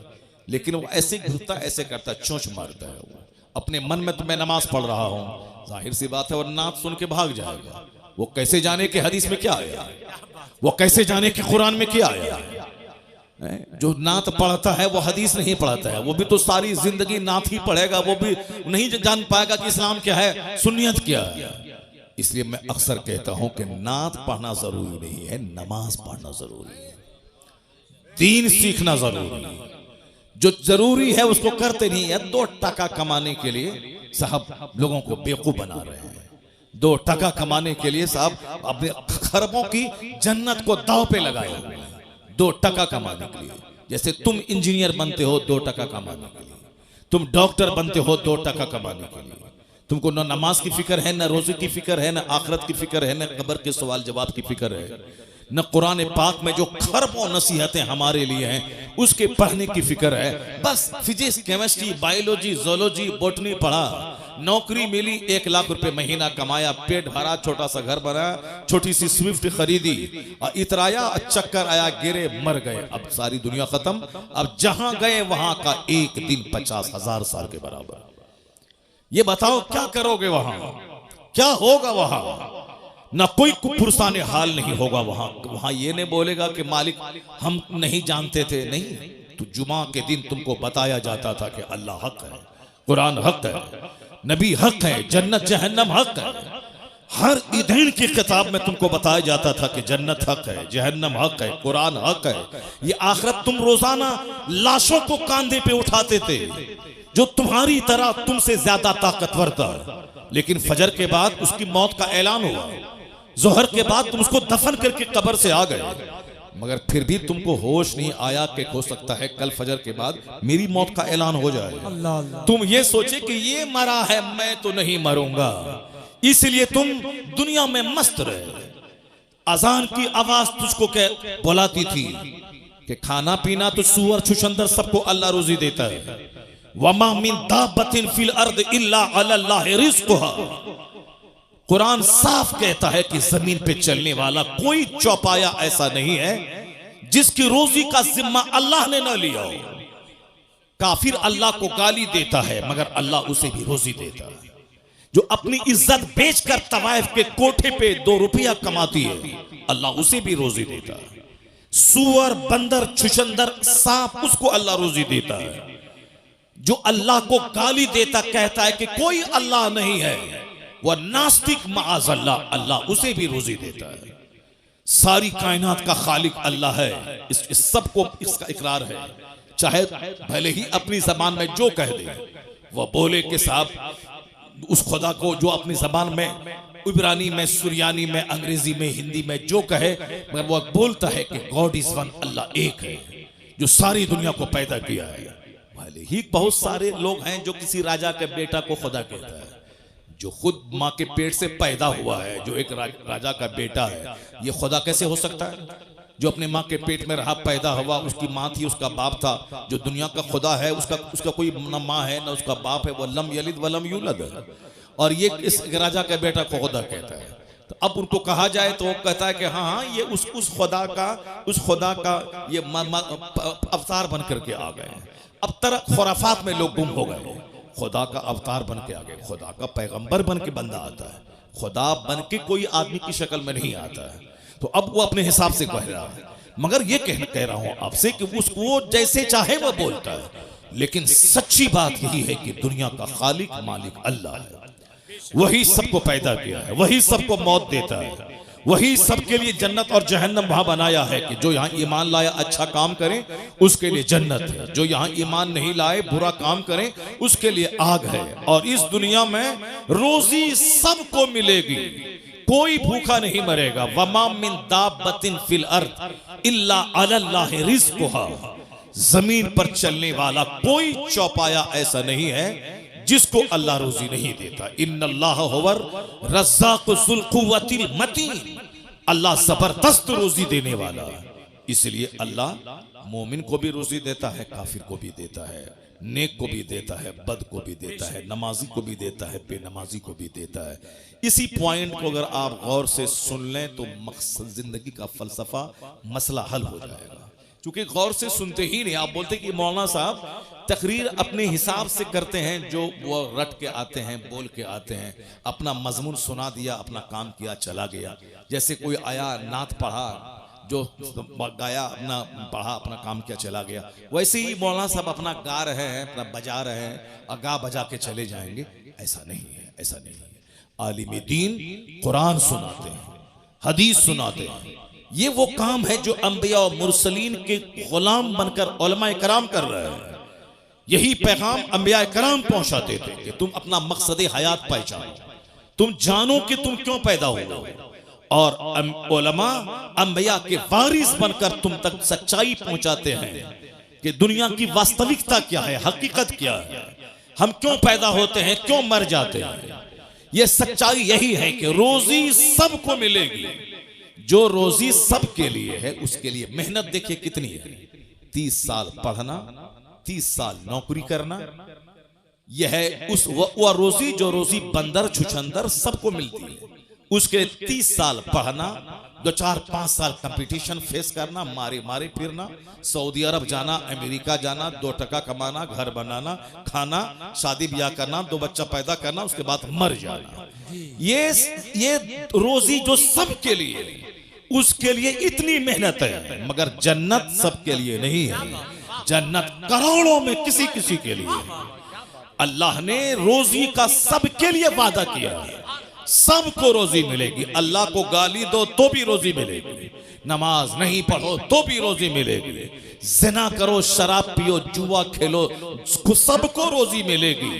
लेकिन वो ऐसे घुसता, ऐसे करता, चोंच मारता है। वो अपने मन में तो मैं नमाज पढ़ रहा हूं, जाहिर सी बात है, और नात सुन के भाग जाएगा। वो कैसे जाने कि हदीस में क्या आया, वो कैसे जाने कि कुरान में क्या आया। जो नात पढ़ता है वो हदीस नहीं पढ़ता है, वो भी तो सारी जिंदगी नात ही पढ़ेगा, वो भी नहीं जान पाएगा कि इस्लाम क्या है, सुन्नियत क्या है। इसलिए मैं अक्सर कहता हूं कि नात पढ़ना जरूरी नहीं है, नमाज पढ़ना जरूरी है, दीन सीखना जरूरी है। जो जरूरी है उसको करते नहीं है। 2 टका कमाने के लिए साहब लोगों को बेवकूफ बना रहे हैं। 2 टका कमाने के लिए साहब अपने खरबों की जन्नत को दांव पे लगाए हुए हैं, 2 टका कमाने के लिए। जैसे तुम इंजीनियर बनते हो 2 टका कमाने के लिए, तुम डॉक्टर बनते हो 2 टका कमाने के लिए। तुमको न नमाज की फिक्र है, न रोजे की फिक्र है, न आखिरत की फिक्र है, न कब्र के सवाल जवाब की फिक्र है, न कुरान पाक में जो खरबों नसीहतें हमारे लिए हैं उसके पढ़ने की फिक्र है। बस physics, chemistry, biology, zoology, botany पढ़ा, नौकरी मिली, 1 लाख रुपए महीना कमाया, पेट भरा, छोटा सा घर बना, छोटी सी स्विफ्ट खरीदी, और इतराया, चक्कर आया, गिरे, मर गए। अब सारी दुनिया खत्म। अब जहां गए वहां का एक दिन 50,000 साल के बराबर। ये बताओ क्या करोगे वहां, क्या होगा वहां? ना कोई पुरसाने हाल नहीं होगा वहां ये नहीं बोलेगा कि मालिक हम नहीं जानते थे। नहीं, तो जुमा के दिन तुमको बताया जाता था कि अल्लाह हक है, कुरान हक है, नबी हक है, जन्नत जहन्नम हक है। हर ईदैन की किताब में तुमको बताया जाता था कि जन्नत हक है, जहन्नम हक है, कुरान हक है। ये आखिरत तुम रोजाना लाशों को कांधे पे उठाते थे जो तुम्हारी तरह तुमसे ज्यादा ताकतवर था, लेकिन फजर के बाद उसकी मौत का ऐलान हुआ, जोहर के बाद तुम उसको दफन करके कब्र से आ गए, मगर फिर भी तुमको होश नहीं आया कि हो सकता है कल फजर के बाद मेरी मौत का ऐलान हो जाए। तुम ये सोचे कि ये मरा है, मैं तो नहीं मरूंगा, इसलिए तुम दुनिया में मस्त रहे। अजान की आवाज तुझको बुलाती थी कि खाना पीना तो सूअर छुछंदर सबको अल्लाह रोजी देता है। वमा मिन दाबतिन फिल अर्द इल्ला अल्लाह रिज़्क़ुहा। कुरान साफ कहता है कि जमीन पे चलने वाला कोई चौपाया ऐसा नहीं है जिसकी रोजी का जिम्मा अल्लाह ने न लिया हो। काफिर अल्लाह को गाली देता है मगर अल्लाह उसे भी रोजी देता है। जो अपनी इज्जत बेचकर तवाइफ के कोठे पे 2 रुपया कमाती है, अल्लाह उसे भी रोजी देता है। सूअर, बंदर, छुछंदर, सांप, उसको अल्लाह रोजी देता है। जो अल्लाह को गाली देता कहता है कि कोई अल्लाह नहीं है, वह नास्तिक माअज़ल्लाह, अल्लाह उसे भी रोजी देता है। सारी कायनात का खालिक अल्लाह है, इस सबको इसका इकरार है। चाहे भले ही अपनी जबान में जो कह दे, वह बोले कि साहब उस खुदा को जो अपनी जबान में, इब्रानी में, सुरियानी में, अंग्रेजी में, हिंदी में जो कहे, मगर वह बोलता है कि गॉड इज वन, अल्लाह एक है जो सारी दुनिया को पैदा किया है। भले ही बहुत सारे लोग हैं जो किसी राजा के बेटा को खुदा कहता है, जो खुद माँ के पेट से पैदा हुआ है, जो एक राजा का बेटा है, ये खुदा कैसे हो सकता है? जो अपने माँ के पेट में रहा, पैदा हुआ, उसकी माँ थी, उसका बाप था, जो दुनिया का खुदा है उसका कोई न माँ है न उसका बाप है, वो लम यलिद वलम यूलद है, और ये इस राजा का बेटा को खुदा कहता है। तो अब उनको कहा जाए तो वो कहता है कि हाँ ये उस खुदा का ये अवतार बन करके आ गए। अब तरह खुराफात में लोग गुम हो गए। खुदा का अवतार बन के आ गए, खुदा का पैगंबर बन के बंदा आता है, खुदा बन के कोई आदमी की शक्ल में नहीं आता है। तो अब वो अपने हिसाब से कह रहा है, मगर ये कह रहा हूं आपसे कि उसको जैसे चाहे वो बोलता है, लेकिन सच्ची बात यही है कि दुनिया का खालिक मालिक अल्लाह है। वही सबको पैदा किया है, वही सबको मौत देता है, वही सबके लिए जन्नत और जहन्नम वहां बनाया है कि जो यहाँ ईमान लाया अच्छा काम करे उसके लिए जन्नत है, जो यहाँ ईमान नहीं लाए बुरा काम करें उसके लिए आग है। और इस दुनिया में रोजी सबको मिलेगी, कोई भूखा नहीं मरेगा। वमा मिन दाब्बतिन फिल अर्द इल्ला अलल्लाहि रिज़्क़ुहा, जमीन पर चलने वाला कोई चौपाया ऐसा नहीं है जिसको अल्लाह रोजी नहीं देता। इन्नल्लाह हुवर रज़्ज़ाक़ु ज़ुल क़ुव्वतिल मतीन, अल्लाह जबरदस्त रोजी देने वाला है। इसलिए अल्लाह मोमिन को भी रोजी देता है, काफिर को भी देता है, नेक को भी देता है, बद को भी देता है, नमाजी को भी देता है, बेनमाजी को भी देता है। इसी पॉइंट को अगर आप गौर से सुन लें तो मकसद जिंदगी का फलसफा मसला हल हो जाएगा। क्योंकि गौर से सुनते ही नहीं, आप बोलते कि मौलाना साहब तकरीर अपने हिसाब से करते हैं, जो वो रट के आते हैं, बोल के आते हैं, अपना मजमून सुना दिया, अपना काम किया, चला गया। जैसे कोई आया नात पढ़ा, जो गाया अपना पढ़ा, अपना काम किया, चला गया। वैसे ही मौलाना साहब अपना गा रहे हैं, अपना बजा रहे हैं और गा बजा के चले जाएंगे। ऐसा नहीं है, ऐसा नहीं है। आलिम दीन कुरान सुनाते हैं, हदीस सुनाते हैं। ये वो काम है जो अंबिया और मुरसलीन के गुलाम बनकर उलमा कराम कर रहे हैं। यही पैगाम अंबिया कराम पहुंचाते थे कि तुम अपना मकसद हयात पहचानो, तुम जानो कि तुम क्यों पैदा हो, और उलमा अंबिया के वारिस बनकर तुम तक सच्चाई पहुंचाते हैं कि दुनिया की वास्तविकता क्या है, हकीकत क्या है, हम क्यों पैदा होते हैं, क्यों मर जाते हैं। ये सच्चाई यही है कि रोजी सबको मिलेगी। जो रोजी सबके लिए है उसके लिए मेहनत देखिए कितनी है। 30 साल पढ़ना, 30 साल नौकरी करना, यह है उस वो रोजी जो रोजी बंदर छुछंदर सबको मिलती है। उसके 30 साल पढ़ना, 2-4-5 साल कंपटीशन फेस करना, मारे मारे फिरना, सऊदी अरब जाना, अमेरिका जाना, 2 टका कमाना, घर बनाना, खाना, शादी ब्याह करना, 2 बच्चा पैदा करना, उसके बाद मर जाना। ये रोजी जो सबके लिए, उसके लिए इतनी मेहनत है। मगर जन्नत सबके लिए नहीं है, जन्नत करोड़ों में किसी किसी के लिए है। अल्लाह ने रोजी का सबके लिए वादा किया है, सबको रोजी मिलेगी। अल्लाह को गाली दो तो भी रोजी मिलेगी, नमाज नहीं पढ़ो तो भी रोजी मिलेगी, ज़िना करो, शराब पियो, जुआ खेलो, सबको रोजी मिलेगी।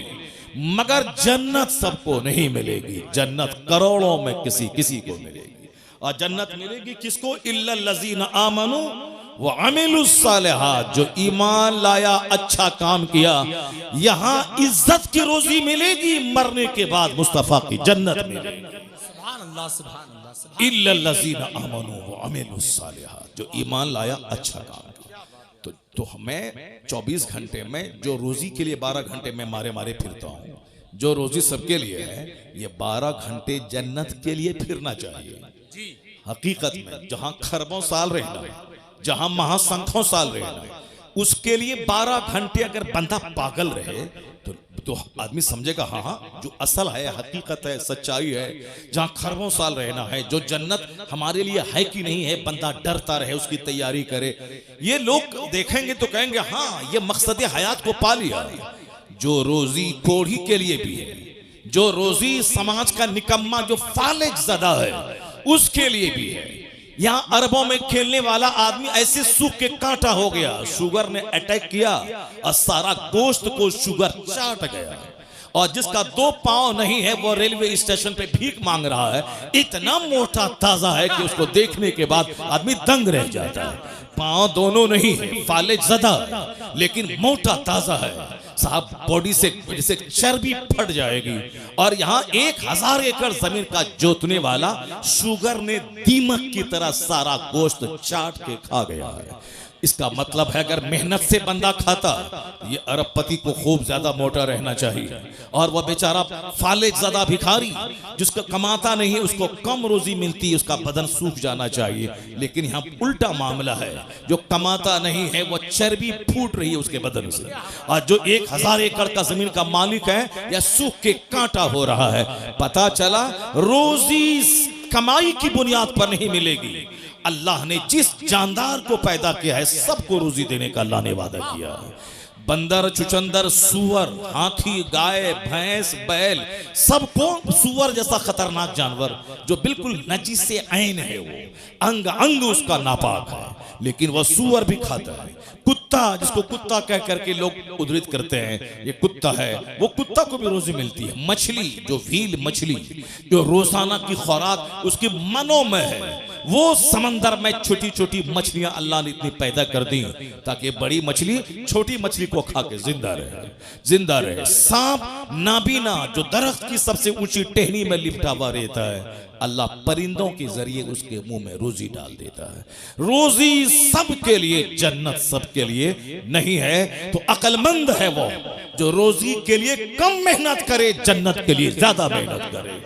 मगर जन्नत सबको नहीं मिलेगी, जन्नत करोड़ों में किसी किसी को मिलेगी। और जन्नत मिलेगी किसको? इल्लल लज़ीना आमनू व अमिलुस सालिहात, जो ईमान लाया, अच्छा काम किया। यहां इज्जत की रोजी मिलेगी, मरने के बाद मुस्तफा की जन्नत मिलेगी। सुभान अल्लाह, सुभान अल्लाह। इल्लल लज़ीना आमनू व अमिलुस सालिहात, जो ईमान लाया, अच्छा काम किया। तो हमें 24 घंटे में जो रोजी के लिए 12 घंटे में मारे मारे फिरता हूं, जो रोजी सबके लिए है, ये 12 घंटे जन्नत के लिए फिरना चाहिए। हकीकत में जहां खरबों साल रहना, जहां महासंखों साल रहना, उसके लिए 12 घंटे अगर बंदा पागल रहे तो आदमी समझेगा हाँ हाँ जो असल है, हकीकत है, सच्चाई है। जहां खरबों साल रहना है, जो जन्नत हमारे लिए है कि नहीं है, बंदा डरता रहे, उसकी तैयारी करे। ये लोग देखेंगे तो कहेंगे हाँ ये मकसद हयात को पा लिया। जो रोजी कोढ़ी के लिए भी है, जो रोजी समाज का निकम्मा जो फालिज ज़दा है उसके लिए भी है। यहाँ अरबों में खेलने वाला आदमी ऐसे सूख के कांटा हो गया, शुगर ने अटैक किया और सारा गोश्त को शुगर चाट गया। और जिसका 2 पांव नहीं है वो रेलवे स्टेशन पे भीख मांग रहा है, इतना मोटा ताजा है कि उसको देखने के बाद आदमी दंग रह जाता है। पांव दोनों नहीं है, फालिज ज़दा, लेकिन मोटा ताजा है साहब, बॉडी से जैसे चर्बी फट जाएगी। और यहाँ 1000 एकड़ जमीन का जोतने वाला शुगर ने दीमक की तरह सारा गोश्त चाट के खा गया है। इसका मतलब है अगर मेहनत से बंदा खाता, ये अरबपति को खूब ज्यादा मोटा रहना चाहिए, और वह बेचारा फालिज ज़्यादा भिखारी जिसको कमाता नहीं, उसको कम रोजी मिलती है, उसका बदन सूख जाना चाहिए। लेकिन यहाँ उल्टा मामला है, जो कमाता नहीं है वो चर्बी फूट रही है उसके बदन से, और जो 1000 एकड़ का जमीन का मालिक है या सूख के कांटा हो रहा है। पता चला रोजी कमाई की बुनियाद पर नहीं मिलेगी। अल्लाह ने जिस जानदार को पैदा किया है सबको रोजी देने का अल्लाह ने वादा किया है। बंदर, चुचंदर, सुअर, हाथी, गाय, भैंस, बैल, सबको, सुअर जैसा खतरनाक जानवर जो बिल्कुल नजीस से ऐन है, वो अंग अंग उसका नापाक है, लेकिन वह सुअर भी खाता है। कुत्ता, जिसको कुत्ता कह करके लोग उद्धृत करते हैं, ये कुत्ता है, वो कुत्ता को भी रोजी मिलती है। मछली, जो व्हील मछली, जो रोजाना की खुराक उसकी मनों में है, वो समंदर में छोटी छोटी मछलियां अल्लाह ने इतनी पैदा कर दी ताकि बड़ी मछली छोटी मछली को खा के जिंदा रहे। सांप नाबीना, जो दरख्त की सबसे ऊंची टहनी में लिपटा हुआ रहता है, अल्लाह परिंदों के जरिए उसके मुंह में रोजी डाल देता है। रोजी सबके लिए, जन्नत सबके लिए नहीं है। तो अक्लमंद है वो जो रोजी के लिए कम मेहनत करे, जन्नत के लिए ज्यादा मेहनत करे।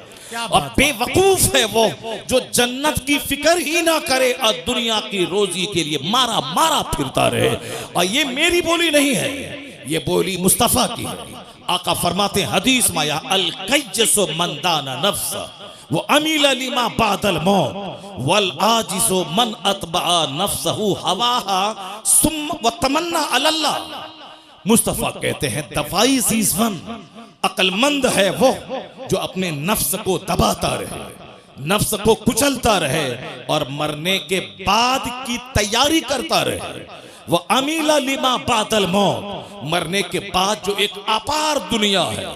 और बेवकूफ है वो जो जन्नत की फिक्र ही ना करे और दुनिया की रोजी के लिए मारा मारा फिरता रहे। और ये मेरी बोली नहीं है, ये बोली मुस्तफा की है। आका फरमाते हैं हदीस में, अल कैजसो मंदाना नफ्स वो अमील लिमा बादल मौत वल आजिजो मन अतबा नफ्सहु हवाहा सुम व तमन्ना अल्लाह। मुस्तफा कहते हैं दफाई सीजवन, अक्लमंद है वो जो अपने नफ्स को दबाता रहे, नफ्स को कुचलता रहे और मरने के बाद की तैयारी करता रहे। वो अमीला लिमा बादल मौत, मरने के बाद जो एक अपार दुनिया है,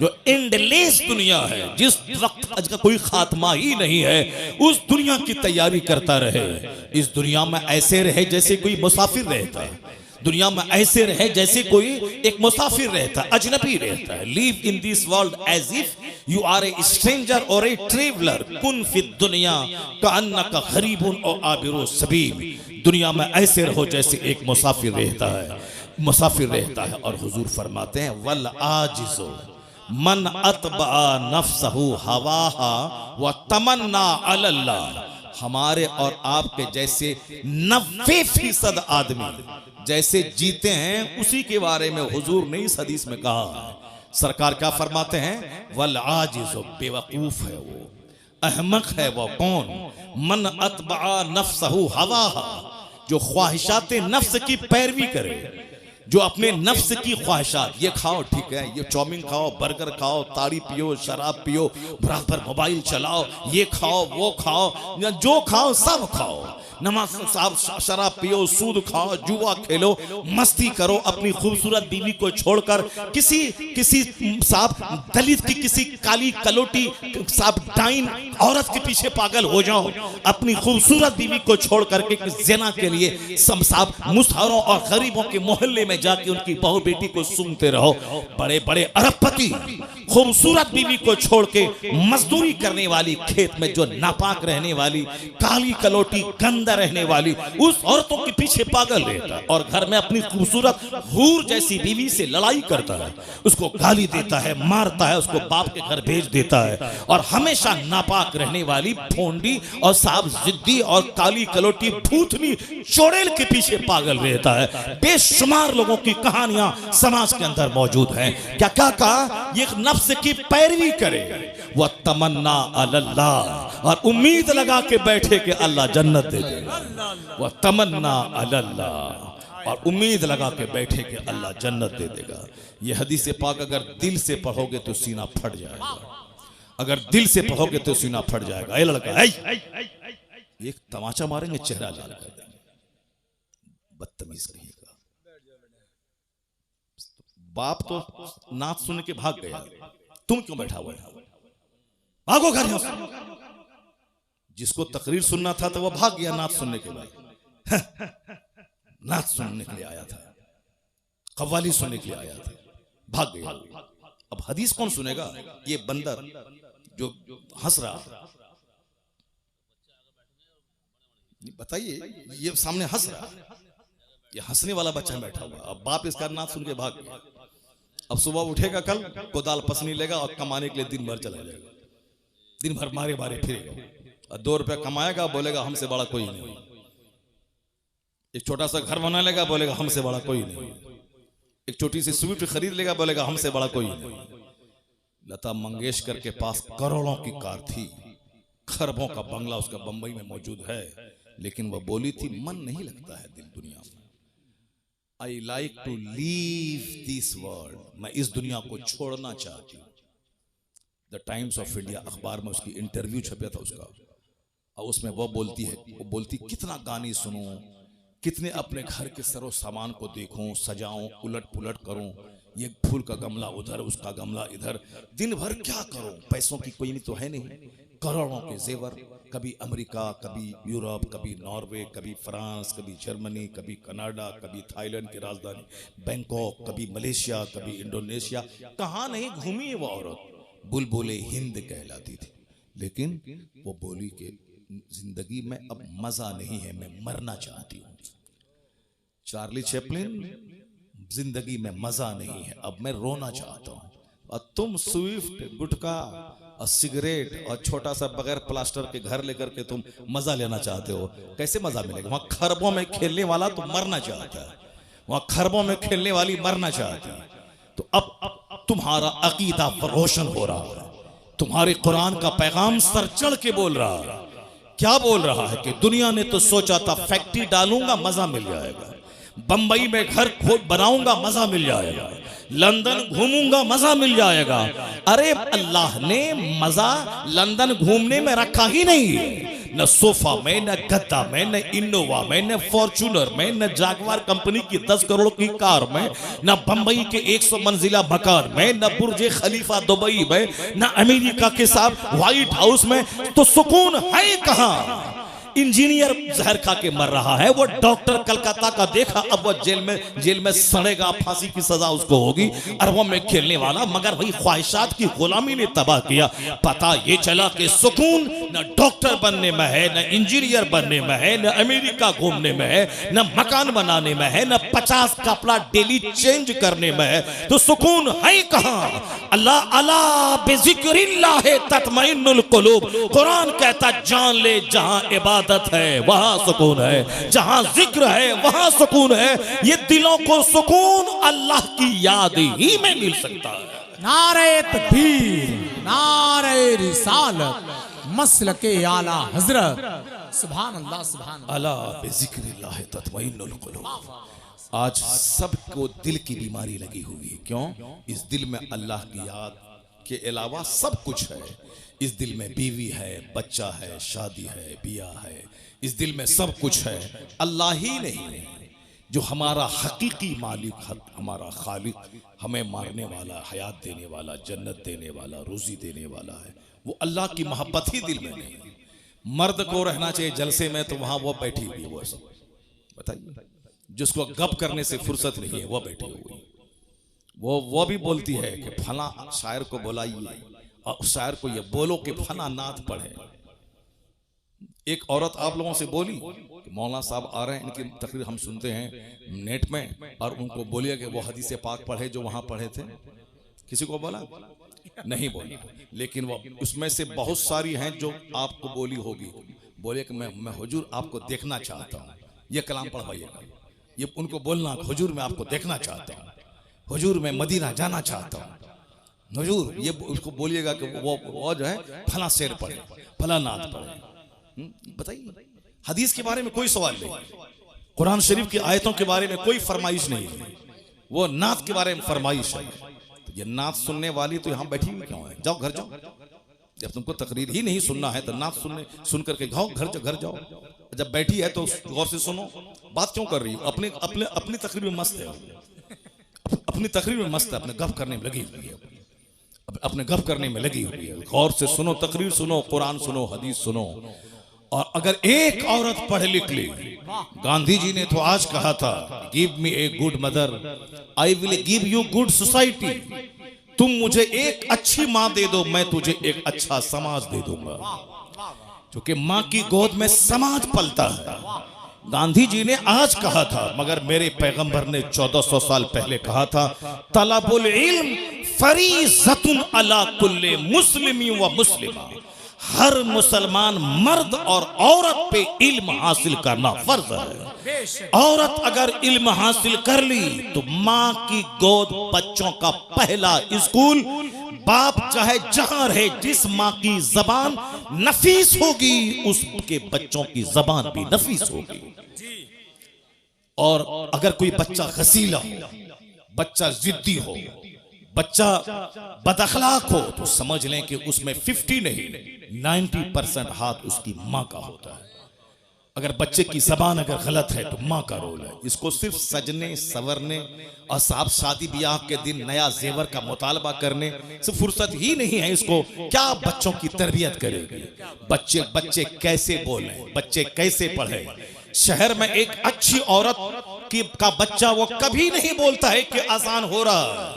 जो एंडलेस दुनिया है, जिस वक्त आज का कोई खात्मा ही नहीं है, उस दुनिया की तैयारी करता रहे। इस दुनिया में ऐसे रहे जैसे कोई मुसाफिर रहता है, दुनिया में ऐसे रहे जैसे कोई एक मुसाफिर रहता है, अजनबी रहता है। Live in this world as if you are a stranger और ए ट्रेवलर, कुन फिद दुनिया कअन्नका गरीबुन और आबिरु सबील। दुनिया में ऐसे रहो जैसे एक मुसाफिर रहता है। और हुजूर फरमाते हैं वल आजिजो मन अतबा नफ्सहु हवाहा व तमन्ना अल्लाह। हमारे और आपके जैसे 90% आदमी जैसे जीते हैं, उसी के बारे में हुजूर ने इस हदीस में कहा है। सरकार क्या फरमाते हैं, वल आजिज़, बेवकूफ है वो, अहमक है वो कौन, मन अतबा नफ्सहु हवाहा, जो ख्वाहिशाते नफ्स की पैरवी करे, जो अपने नफ्स की ख्वाहिशात, ये खाओ ठीक है, ये चाउमीन खाओ, बर्गर खाओ, ताड़ी पियो, शराब पियो, बराबर मोबाइल चलाओ, ये खाओ वो खाओ, जो खाओ सब खाओ, नमाज साहब शराब पियो, सूद खाओ, जुआ खेलो, मस्ती करो, अपनी खूबसूरत बीवी को छोड़कर किसी साहब दलित की किसी काली कलोटी साहब डाइन औरत के पीछे पागल हो जाओ, अपनी खूबसूरत बीवी को छोड़ करके ज़िना के लिए साहब मुसहरों और गरीबों के मोहल्ले में जाके उनकी बहू बेटी को सूंघते रहो। बड़े बड़े अरबपति खूबसूरत बीवी को छोड़ के मजदूरी करने वाली, खेत में जो नापाक रहने वाली, काली कलोटी गंदा रहने वाली, उस औरतों के पीछे पागल रहता है और घर में अपनी खूबसूरत हूर जैसी बीवी से लड़ाई करता है, उसको गाली देता है, मारता है, उसको बाप के घर भेज देता है। और हमेशा नापाक रहने वाली भोंडी और साहब जिद्दी और काली कलोटी भूतनी चोड़ेल के पीछे पागल रहता है। बेशुमार लोगों की कहानियां समाज के अंदर मौजूद हैं। क्या क्या कहा, ये नफ्स की पैरवी करे, वह तमन्ना अल्लाह, और उम्मीद लगा के बैठे कि अल्लाह जन्नत दे देगा, वह तमन्ना अल्लाह, और उम्मीद लगा के बैठे कि अल्लाह जन्नत दे देगा। ये हदीस पाक अगर दिल से पढ़ोगे तो सीना फट जाएगा, अगर दिल से पढ़ोगे तो सीना फट जाएगा। ए लड़का, एक तमाचा मारेंगे, चेहरा लाल कर देंगे, बदतमीज कहेगा। बाप तो नाच सुन के भाग गया, तुम क्यों बैठा हुआ है, भागो घर में। जिसको तकरीर सुनना था तो वह भाग गया नाच सुनने के बाद, नाच सुनने के लिए आया था, कव्वाली सुनने के लिए आया था, भाग गया। अब हदीस कौन सुनेगा, ये बंदर जो हंस रहा, बताइए, ये सामने हंस रहा, ये हंसने वाला बच्चा बैठा हुआ, अब बाप इसका नाथ सुन के भाग गया। अब सुबह उठेगा कल, कोदाल पसनी लेगा और कमाने के लिए दिन भर चला जाएगा, दिन भर मारे मारे फिरेगा और 2 रुपया कमाएगा, बोलेगा हमसे बड़ा कोई नहीं। एक छोटा सा घर बना लेगा, बोलेगा हमसे बड़ा कोई नहीं। एक छोटी सी स्विफ्ट खरीद लेगा, बोलेगा हमसे बड़ा कोई नहीं। लता मंगेशकर के पास करोड़ों की कार थी, खरबों का बंगला उसका बंबई में मौजूद है, लेकिन वह बोली थी मन नहीं लगता है दिल दुनिया में। I like to leave this world, मैं इस दुनिया को छोड़ना चाहती हूँ। द टाइम्स ऑफ इंडिया अखबार में उसकी इंटरव्यू छपा था उसका, और उसमें वो बोलती कितना गाने सुनूं, कितने अपने घर के सरो सामान को देखूं, सजाऊं, उलट पुलट करूं, ये फूल का गमला उधर, उसका गमला इधर, दिन भर क्या करूं, पैसों की कोई नहीं तो है नहीं, करोड़ों के जेवर, कभी अमेरिका, कभी यूरोप, कभी नॉर्वे, कभी फ्रांस, कभी जर्मनी, कभी कनाडा, कभी थाईलैंड की राजधानी बैंकॉक, कभी मलेशिया, कभी इंडोनेशिया, कहाँ नहीं घूमी वो औरत। बुलबुले हिंद कहलाती थी, लेकिन वो बोली कि जिंदगी में अब मजा नहीं है, मैं मरना चाहती हूँ। चार्ली चैपलिन, जिंदगी में मजा नहीं है, अब मैं रोना चाहता हूँ। और तुम स्विफ्ट, गुटखा और सिगरेट और छोटा सा बगैर प्लास्टर के घर लेकर के तुम मजा लेना चाहते हो, कैसे मजा मिलेगा? वहां खरबों में खेलने वाला तो मरना चाहता है, वहां खरबों में खेलने वाली मरना चाहती है। तो अब तुम्हारा अकीदा रोशन हो रहा है, तुम्हारे कुरान का पैगाम सर चढ़ के बोल रहा है। क्या बोल रहा है कि दुनिया ने तो सोचा था फैक्ट्री डालूंगा मजा मिल जाएगा, बंबई में घर बनाऊंगा मजा मिल जाएगा, लंदन घूमूंगा मजा मिल जाएगा। अरे अल्लाह ने मजा लंदन घूमने में रखा ही नहीं है, न सोफा में, न गद्दा में, न इनोवा में, न फॉर्च्यूनर में, न जागवार कंपनी की 10 करोड़ की कार में, न बंबई के 100 मंजिला मकान में, न बुर्ज खलीफा दुबई में, न अमेरिका के साथ व्हाइट हाउस में। तो सुकून है कहां? इंजीनियर जहर खा के मर रहा है, वो डॉक्टर कलकत्ता का देखा, अब वो जेल में सड़ेगा, फांसी की सजा उसको होगी। अरबों में खेलने वाला, मगर वही ख्वाहिशात की गुलामी ने तबाह किया। पता ये चला कि सुकून न डॉक्टर बनने में है, न इंजीनियर बनने में है, न अमेरिका घूमने में है, न मकान बनाने में है, न 50 कपड़ा डेली चेंज करने में है। तो सुकून है कहां? अल्लाह अला बिज़िक्रिल्लाह तत्मइन्नुल कुलूब, कुरान कहता जान ले जहां इबादत है वहां सुकून है, जहां जिक्र है वहां सुकून है। ये दिलों को सुकून अल्लाह की याद ही में मिल सकता है। नारे तकबीर, नारे रिसालत, मसलके आला हजरत, सुभान अल्लाह, सुभान अल्लाह। अला बिज़िक्रिल्लाह तत्मइन्नुल कुलूब। आज सबको दिल की बीमारी लगी हुई है। क्यों? इस दिल में अल्लाह की याद के अलावा सब कुछ है। इस दिल में बीवी है, बच्चा है, शादी है, बियाह है, इस दिल में सब कुछ है। अल्लाह ही नहीं है जो हमारा हकीकी मालिक, हमारा खालिक, हमें मारने वाला, हयात देने वाला, जन्नत देने वाला, रोजी देने वाला है। वो अल्लाह की मोहब्बत ही दिल में नहीं। मर्द को रहना चाहिए जलसे में, तो वहां वो बैठी हुई है। वो बताइए, जिसको गप करने से फुर्सत नहीं है वो बैठी हुई। वो भी बोलती है कि फला शायर को बुलाइए और उस शायर को ये बोलो कि फला नात पढ़े। एक औरत आप लोगों से बोली कि मौलाना साहब आ रहे हैं, इनकी तकरीर हम सुनते हैं नेट में, और उनको बोलिए कि वो हदीस पाक पढ़े जो वहां पढ़े थे। किसी को बोला? नहीं बोला। लेकिन वो उसमें से बहुत सारी हैं जो आपको बोली होगी। बोले कि मैं हुजूर आपको देखना चाहता हूँ, ये कलाम पढ़वाइएगा। ये उनको बोलना हुजूर मैं आपको देखना चाहता हूँ, हुजूर मैं मदीना जाना चाहता हूँ, हुजूर ये उसको बोलिएगा कि वो जो है फला शेर पढ़े, फला नात पढ़े। बताइए, हदीस के बारे में कोई सवाल नहीं, कुरान शरीफ की आयतों के बारे में कोई फरमाइश नहीं है, वो नात के बारे में फरमाइश है। तो ये नात सुनने वाली तो यहाँ बैठी हुई क्यों है? जाओ घर जाओ। जब तुमको तकरीर ही नहीं सुनना है तो नात सुन करके जाओ घर जाओ। जब बैठी है तो गौर से सुनो। बात क्यों कर रही हो? अपनी तकरीर में मस्त है, अपनी तकरीर में मस्त है, अपने गप करने में लगी हुई है, अपने गप करने में लगी हुई है। गौर से सुनो, तकरीर सुनो, कुरान सुनो, हदीस सुनो। और अगर एक औरत पढ़ लिख ली, गांधी जी ने तो आज कहा था, give me a good mother, I will give you good society. तुम मुझे एक अच्छी माँ दे दो, मैं तुझे एक अच्छा समाज दे दूंगा। क्योंकि माँ की गोद में समाज पलता है। गांधी जी ने आज कहा था, मगर मेरे पैगंबर ने 1400 साल पहले कहा था, तलबुल इल्म फरीज़तुन अला कुल्ले मुस्लिमी व मुस्लिमा। हर मुसलमान मर्द और औरत पे इल्म हासिल करना फर्ज है। औरत अगर इल्म हासिल कर ली तो माँ की गोद बच्चों का पहला स्कूल। बाप चाहे जहां रहे, जिस माँ की जबान नफीस होगी उसके बच्चों की जबान भी नफीस होगी। और अगर कोई बच्चा गसीला हो, बच्चा जिद्दी हो, बच्चा बदअखलाक हो, तो समझ लें कि उसमें 50 नहीं 90% हाथ उसकी माँ का होता है। अगर बच्चे की जबान अगर गलत है तो माँ का रोल है। इसको सिर्फ सजने संवरने और साहब शादी ब्याह के दिन नया जेवर का मुतालबा करने से फुर्सत ही नहीं है। इसको क्या बच्चों की तरबियत करेगी? बच्चे कैसे बोले, बच्चे कैसे पढ़े? शहर में एक अच्छी औरत का बच्चा वो कभी नहीं बोलता है कि आसान हो रहा है,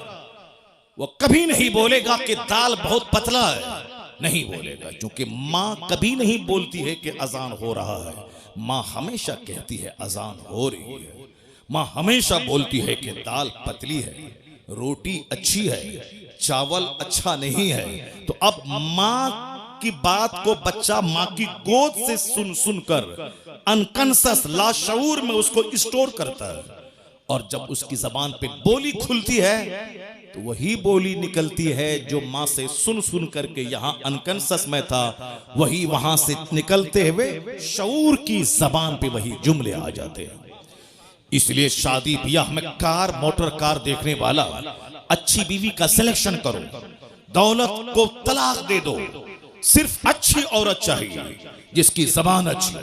वो कभी नहीं बोलेगा कि दाल बहुत पतला है, नहीं बोलेगा, क्योंकि माँ कभी नहीं बोलती है कि अजान हो रहा है। माँ हमेशा कहती है अजान हो रही है। माँ हमेशा बोलती है कि दाल पतली है, रोटी अच्छी है, चावल अच्छा नहीं है। तो अब माँ की बात को बच्चा माँ की गोद से सुन कर अनकंसस लाशऊर में उसको स्टोर करता है, और जब उसकी जबान पे बोली खुलती है तो वही बोली निकलती है जो माँ से सुन करके यहाँ अनकंसस में था, वही वहां से निकलते हुए शऊर की जबान पे वही जुमले आ जाते हैं। इसलिए शादी ब्याह में कार मोटर कार देखने वाला अच्छी बीवी का सिलेक्शन करो, दौलत को तलाक दे दो, सिर्फ अच्छी औरत चाहिए जिसकी जबान अच्छी,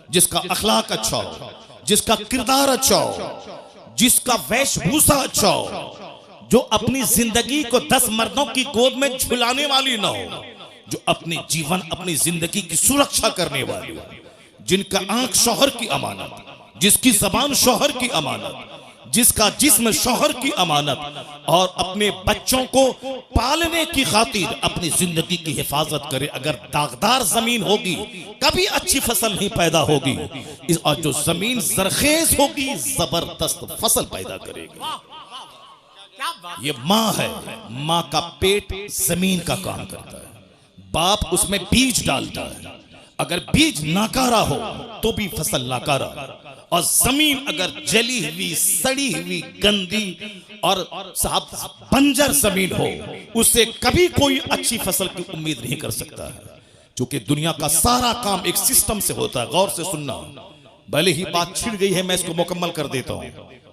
जिसका अखलाक अच्छा हो, जिसका किरदार अच्छा हो, जिसका वेशभूषा अच्छा हो, जो अपनी जिंदगी को 10 मर्दों की गोद में झुलाने वाली ना हो, जो अपनी जीवन अपनी जिंदगी की सुरक्षा करने वाली हो, जिनका आंख शौहर की अमानत, जिसकी जबान शौहर की अमानत, जिसका जिस्म शौहर की अमानत, और अपने बच्चों को पालने की खातिर अपनी जिंदगी की हिफाजत करे। अगर दागदार जमीन होगी कभी अच्छी फसल नहीं पैदा होगी, और जो जमीन जरखेज होगी जबरदस्त फसल पैदा करेगी। ये माँ है, माँ का पेट जमीन का काम करता है, बाप उसमें बीज डालता है। अगर बीज नाकारा हो तो भी फसल नाकारा, और जमीन अगर जली हुई सड़ी हुई गंदी और साहब बंजर जमीन हो, उससे कभी कोई अच्छी फसल की उम्मीद नहीं कर सकता है। क्योंकि दुनिया का सारा काम एक सिस्टम से होता है। गौर से सुनना, भले ही बात छिड़ गई है, मैं इसको मुकम्मल कर देता हूँ,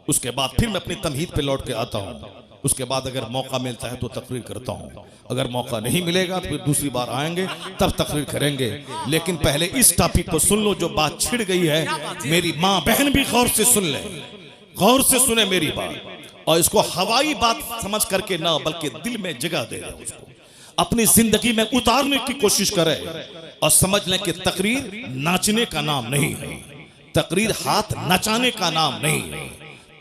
उसके बाद फिर मैं अपनी तमहीद पे लौट के आता हूँ। उसके बाद अगर मौका मिलता है तो तकरीर करता हूँ, अगर मौका नहीं मिलेगा तो फिर दूसरी बार आएंगे तब तकरीर करेंगे। लेकिन पहले इस टॉपिक को सुन लो, जो बात छिड़ गई है। मेरी माँ बहन भी गौर से सुन ले, गौर से सुने मेरी बात, और इसको हवाई बात समझ करके ना बल्कि दिल में जगह दे, उसको अपनी जिंदगी में उतारने की कोशिश करे, और समझ लें कि तकरीर नाचने का नाम नहीं है, तकरीर हाथ नचाने का नाम नहीं है,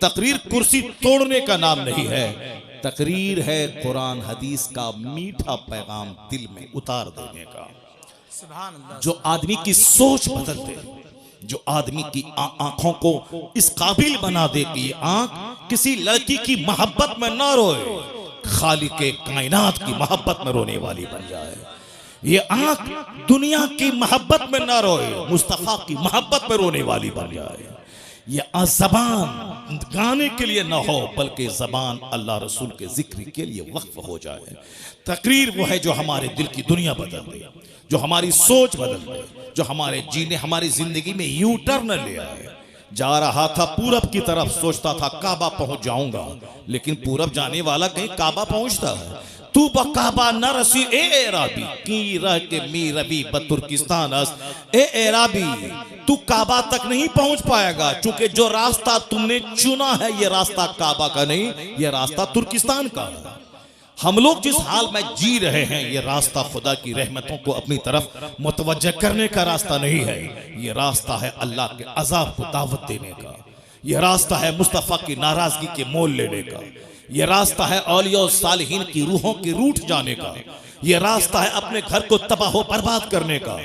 तकरीर कुर्सी तोड़ने का नाम नहीं है। तकरीर है कुरान हदीस का मीठा पैगाम दिल में उतार देने का, जो आदमी की सोच बदल दे, जो आदमी की आंखों को इस काबिल बना दे कि आंख किसी लड़की की मोहब्बत में ना रोए, खालिके कायनात की मोहब्बत में रोने वाली बन जाए। ये आंख दुनिया की मोहब्बत में ना रोए, मुस्तफा की मोहब्बत में रोने वाली बन जाए। ये जबान गाने के लिए ना हो, बल्कि जबान अल्लाह रसूल के जिक्र के लिए वक्फ हो जाए। तकरीर वो है जो हमारे दिल की दुनिया बदल दे, जो हमारी सोच बदल दे, जो हमारे जीने हमारी जिंदगी में यू टर्न ले आए। जा रहा था पूरब की तरफ, सोचता था काबा पहुंच जाऊंगा, लेकिन पूरब जाने वाला कहीं काबा पहुंचता है। तू बकाबा न रसी ए एराबी की रह के मी रबी बतुर्किस्तान अस, ए एराबी तू काबा तक नहीं पहुंच पाएगा, क्योंकि जो रास्ता तुमने चुना है ये रास्ता काबा का नहीं, ये रास्ता तुर्किस्तान का है। हम लोग जिस हाल में जी रहे हैं, ये रास्ता खुदा की रहमतों को अपनी तरफ मुतवज्जह करने का रास्ता नहीं है, ये रास्ता है अल्लाह के अजाब को दावत देने का, ये रास्ता है मुस्तफा की नाराजगी के मोल लेने का, ये रास्ता है औलिया और सालिहीन की रूहों के रूठ जाने का, ये रास्ता है अपने घर को तबाह बर्बाद करने का,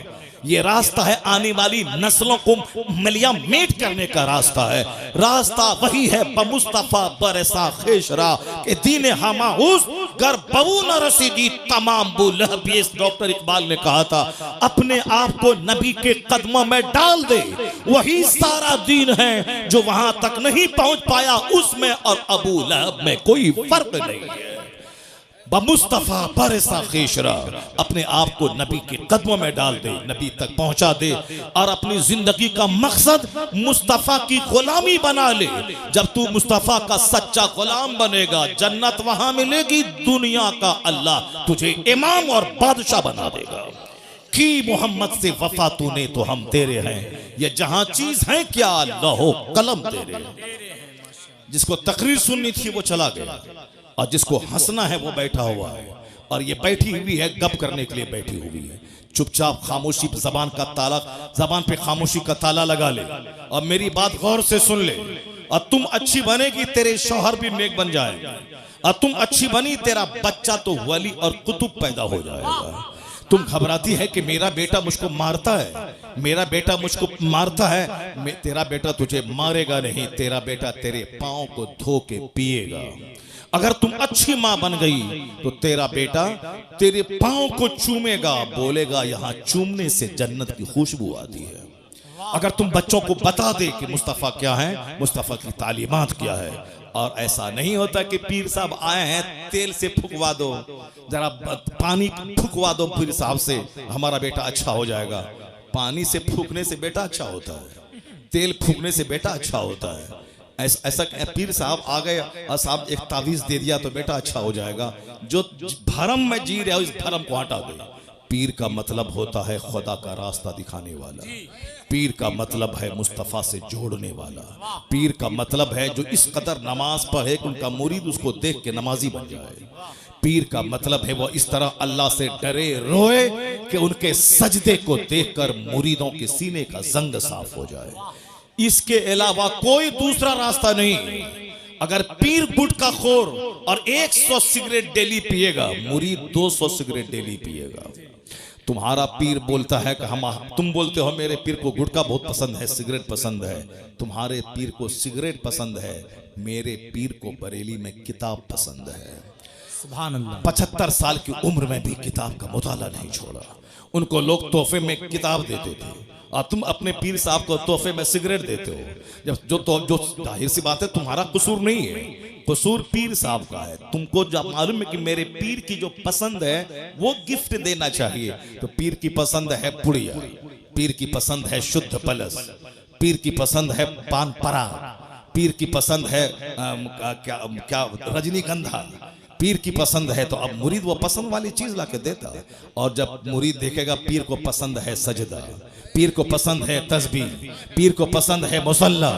ये रास्ता है आने वाली नस्लों को मिलिया मेट करने का रास्ता है। रास्ता वही है बमुस्तफा बरसा खेशरा के दीन हमाउस गर बबू न रसीदी तमाम बुलहब। ये डॉक्टर इकबाल ने कहा था, अपने आप को नबी के कदमों में डाल दे, वही सारा दीन है। जो वहां तक नहीं पहुंच पाया उसमें और अबू लहब में कोई फर्क नहीं है। बमुस्तफा बरसा खेशरा, अपने आप को नबी के कदमों में डाल दे, नबी तक पहुंचा दे और अपनी जिंदगी का मकसद मुस्तफा की गुलामी बना ले। जब तू मुस्तफा का सच्चा गुलाम बनेगा, जन्नत वहां मिलेगी, दुनिया का अल्लाह तुझे इमाम और बादशाह बना देगा। की मोहम्मद से वफा तूने तो हम तेरे हैं, ये जहां चीज है क्या लहो कलम तेरे। जिसको तकरीर सुननी थी वो चला गया और जिसको हंसना है वो बैठा हुआ है। और ये बैठी हुई है गप करने के लिए बैठी हुई है। चुपचाप खामोशी, जबान पे खामोशी का ताला लगा ले और मेरी बात गौर से सुन ले। और तुम अच्छी बनेगी तेरे शौहर भी नेक बन जाएगा, और तुम अच्छी बनी तेरा बच्चा तो वली और कुतुब पैदा हो जाएगा। तुम घबराती है कि मेरा बेटा मुझको मारता है, मेरा बेटा मुझको मारता है। तेरा बेटा तुझे मारेगा नहीं, तेरा बेटा तेरे पांव को धो के पिएगा। अगर तुम अच्छी माँ बन गई तो तेरा बेटा तेरे पांव को चूमेगा, बोलेगा यहाँ चूमने से जन्नत की खुशबू आती है। अगर तुम बच्चों को बता दे कि मुस्तफा क्या है, मुस्तफा की तालीमात क्या है। और ऐसा नहीं होता कि पीर साहब आए हैं तेल से फुकवा दो, जरा पानी फुकवा दो पीर साहब से, हमारा बेटा अच्छा हो जाएगा। पानी से फूकने से बेटा अच्छा होता है, तेल फूकने से बेटा अच्छा होता है। ऐसा पीर साहब आ गए और साहब एक तावीज दे दिया तो बेटा अच्छा हो जाएगा। जो भरम में जी रहे हो इस भरम को हटा दो। पीर का मतलब होता है खुदा का रास्ता दिखाने वाला। पीर का मतलब है मुस्तफा से जोड़ने वाला। पीर का मतलब है जो इस कदर नमाज पढ़े कि उनका मुरीद उसको देख के नमाजी बन जाए। पीर का मतलब है वो इस तरह अल्लाह से डरे रोए कि उनके सजदे को देखकर मुरीदों के सीने का जंग साफ हो जाए। इसके अलावा कोई दूसरा रास्ता नहीं। अगर पीर गुटखा खोर और 100 सिगरेट डेली पिएगा, मुरीद 200 सिगरेट डेली पिएगा। तुम्हारा पीर बोलता है कि तुम बोलते हो मेरे पीर को गुटखा बहुत पसंद है, सिगरेट पसंद है। तुम्हारे पीर को सिगरेट पसंद है, मेरे पीर को बरेली में किताब पसंद है। सुभान अल्लाह। 75 साल की उम्र में भी किताब का मुताला नहीं छोड़ा। उनको लोग तोहफे में किताब देते थे और तुम अपने पीर साहब को तोहफे में सिगरेट देते हो। जो जाहिर सी बात है तुम्हारा कसूर नहीं है, कसूर पीर साहब का है। तुमको जब मालूम है कि मेरे पीर की जो पसंद है वो गिफ्ट देना चाहिए, तो पीर की पसंद है पुड़िया, पीर की पसंद है शुद्ध पलस, पीर की पसंद है पान परा, पीर की पसंद है क्या रजनीगंधा, पीर की पसंद है। तो अब मुरीद वो पसंद वाली चीज लाके देता है। और जब मुरीद देखेगा पीर को पसंद है सजदा, पीर को पसंद है तस्बीह, पीर को पसंद है मुसल्ला,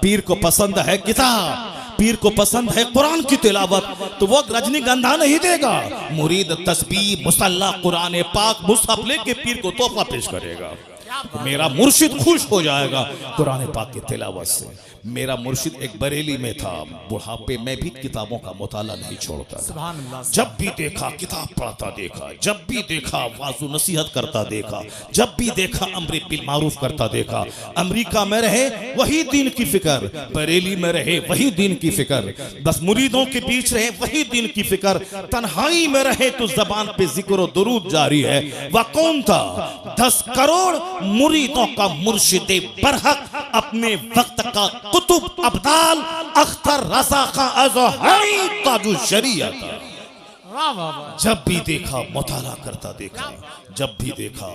पीर को पसंद है किताब, पीर को पसंद है कुरान की तिलावत, तो वो रजनीगंधा नहीं देगा। मुरीद तस्बीह, मुसल्ला, कुरान पाक, मुसहफ लेके पीर को तोहफा पेश करेगा। तो मेरा मुर्शिद खुश हो जाएगा कुरान पाक की तिलावत से। मेरा मुर्शिद एक बरेली में था, बुढ़ापे में भी किताबों का मुताला नहीं छोड़ता था। जब भी देखा किताब पढ़ता देखा, जब भी देखा वाजू नसीहत करता देखा, जब भी देखा अम्र बिल मारूफ करता देखा। अमेरिका में रहे वही दीन की फिक्र, बरेली में रहे वही दीन की फिक्र, बस मुरीदों के बीच रहे वही दीन की फिक्र। तन्हाई में रहे तो जबान पे जिक्र और दुरूद जारी है। वह कौन था? 10 करोड़ मुरीदों का मुर्शिदे बरहक, अपने वक्त का कुतुब अब्दाल, अख्तर रज़ा खां अज़हरी ताजु शरीयत। जब भी देखा मुताला करता देखा, जब भी देखा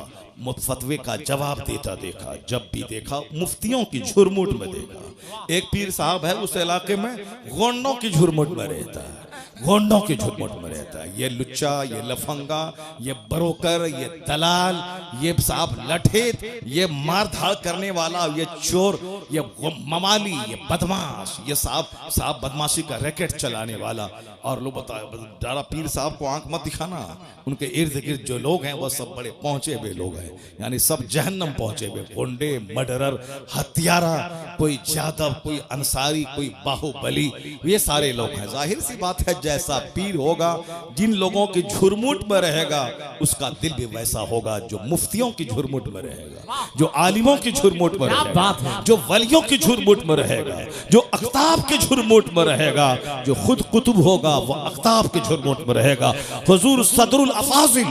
फतवे का जवाब देता देखा, जब भी देखा मुफ्तियों की झुरमुट में देखा। एक पीर साहब है उस इलाके में, गोंडों की झुरमुट में रहता है, गोंडों की झुरमुट में रहता है। ये लुच्चा, ये लफंगा, ये बरोकर, ये दलाल, ये साहब लठेत, ये मारधाड़ करने वाला, ये चोर, ये ममाली, ये बदमाश, ये साहब बदमाशी का रैकेट चलाने वाला। और लोग बताया पीर साहब को आंख मत दिखाना, उनके इर्द गिर्द जो लोग हैं वो सब बड़े पहुंचे हुए लोग हैं, यानी सब जहन्नम पहुंचे हुए, गुंडे, मर्डरर, हत्यारा, कोई जादव, कोई अंसारी, कोई बाहुबली, ये सारे लोग हैं। जाहिर सी बात है जैसा पीर होगा, जिन लोगों की झुरमुट में रहेगा उसका दिल भी वैसा होगा जो मुफ्तियों की झुरमुट में रहेगा, जो आलिमों की झुरमुट में रहेगा, जो वलियों की झुरमुट में रहेगा, जो अख्ताब की झुरमुट में रहेगा, जो खुद कुतुब होगा वो अख्ताब की झुरमुट में रहेगा। हुजूर सदरुल अफाजिल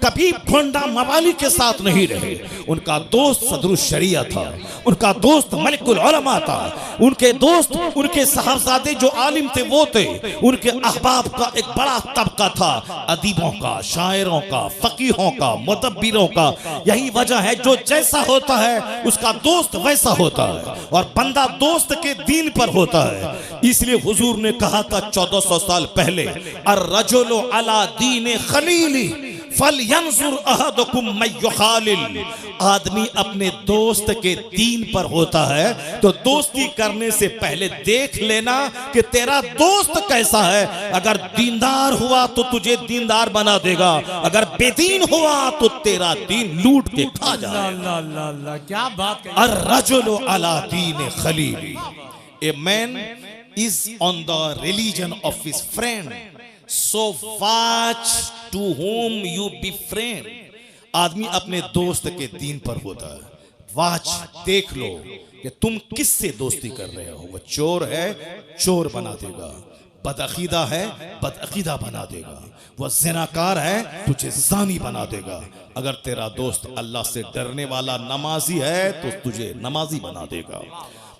कभी भोंडा मवाली के साथ नहीं रहे। उनका दोस्त सदरुल शरिया था, उनका दोस्त मलिकुल उलमा था, उनके दोस्त उनके साहबजादे जो आलिम थे वो थे। उनके अहबाब का एक बड़ा तबका था, अदीबों का, शायरों का, फकीहों का, मुतब्बिरों का। यही वजह है जो जैसा होता है उसका दोस्त वैसा होता है, और बंदा दोस्त के दीन पर होता है। इसलिए हुजूर ने कहा था 1400 साल पहले, अर्रजुलु अला दीन खलीली फलयंजुर अहदुकुम मैं युखालिल। आदमी अपने दोस्त के दीन पर होता है, तो दोस्ती करने से पहले देख लेना कि तेरा दोस्त कैसा है। अगर दीनदार हुआ तो तुझे दीनदार बना देगा, अगर बेदीन हुआ तो तेरा दीन लूट के खा जाएगा। क्या बात। अर्रजुलु अला दीन Khalili, a man is on the religion of his friend, so watch to whom you befriend। आदमी अपने दोस्त के दीन पर होता है। वाच, देख लो कि तुम किससे दोस्ती कर रहे हो। वो चोर है, चोर बना देगा, बदअकीदा है, बदअकीदा बना देगा, वो ज़िनाकार है, तुझे ज़ानी बना देगा। अगर तेरा दोस्त अल्लाह से डरने वाला नमाजी है तो तुझे नमाजी बना देगा,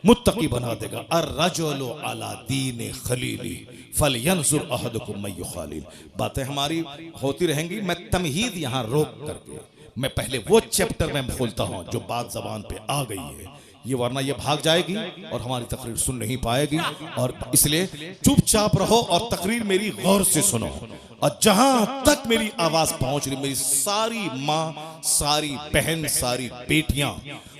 मुत्तकी बना देगा। अर्रजुलु अला दीन खलीली फलयंजुर अहदुकुम मैं युखालिल। बातें हमारी होती रहेंगी। मैं तमहीद यहाँ रोक करके मैं पहले वो चैप्टर में खोलता हूँ जो बात जबान पे आ गई है, ये वरना ये भाग जाएगी और हमारी तकरीर सुन नहीं पाएगी। और इसलिए चुपचाप रहो और तकरीर मेरी गौर से सुनो। और जहां तक मेरी आवाज पहुंच रही, मेरी सारी माँ, सारी बहन, सारी बेटियां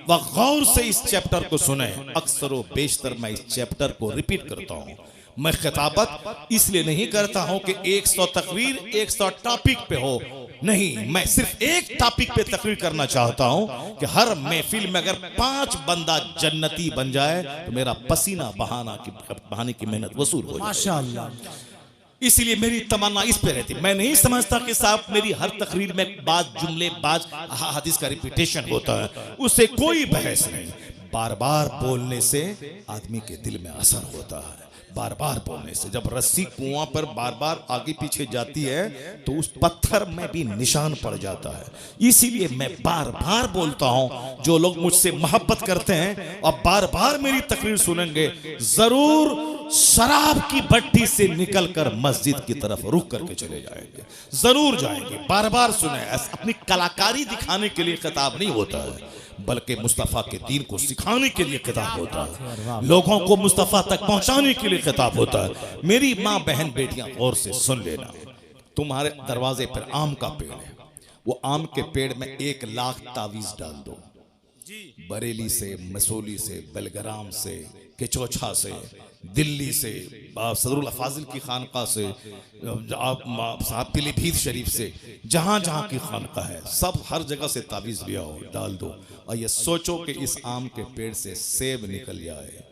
वह गौर से इस चैप्टर को सुने। अक्सर व बेशतर मैं इस चैप्टर को रिपीट करता हूं। मैं खिताबत इसलिए नहीं करता हूं कि 100 तकरीर 100 टॉपिक पे हो, नहीं, मैं सिर्फ एक टॉपिक पे तकरीर करना चाहता हूं कि हर महफिल में अगर 5 बंदा जन्नती बन जाए तो मेरा पसीना बहाने की मेहनत वसूल हो जाए। माशाअल्लाह। इसलिए मेरी तमन्ना इस पे रहती। मैं नहीं समझता कि साहब मेरी हर तकरीर में बाज जुमले, बाज हदीस का रिपीटेशन होता है, उससे कोई बहस नहीं। बार बार बोलने से आदमी के दिल में असर होता है। बार बार बोलने से, जब रस्सी कुआं पर बार बार आगे पीछे जाती है तो उस पत्थर में भी निशान पड़ जाता है। इसीलिए मैं बार बार बोलता हूं, जो लोग मुझसे मोहब्बत करते हैं और बार बार मेरी तकरीर सुनेंगे, जरूर शराब की भट्टी से निकलकर मस्जिद की तरफ रुक करके चले जाएंगे, जरूर जाएंगे। बार बार सुने। अपनी कलाकारी दिखाने के लिए खिताब नहीं होता है, बल्कि मुस्तफ़ा के दीन को सिखाने के लिए खिताब होता है, लोगों को मुस्तफ़ा तक पहुंचाने के लिए खिताब होता है। मेरी माँ, बहन, बेटियां गौर से सुन लेना। तुम्हारे दरवाजे पर आम का पेड़ है, वो आम के पेड़ में 1 लाख तावीज डाल दो। बरेली से, मसूली से, बेलग्राम से, केचौछा से, दिल्ली से, सदरुल अफाजिल की खानका से, आप पीलीभीत शरीफ से, जहां जहां की खानका है, सब हर जगह से तावीज लिया हो, डाल दो। और ये सोचो कि इस आम के पेड़ से सेब निकल जाए।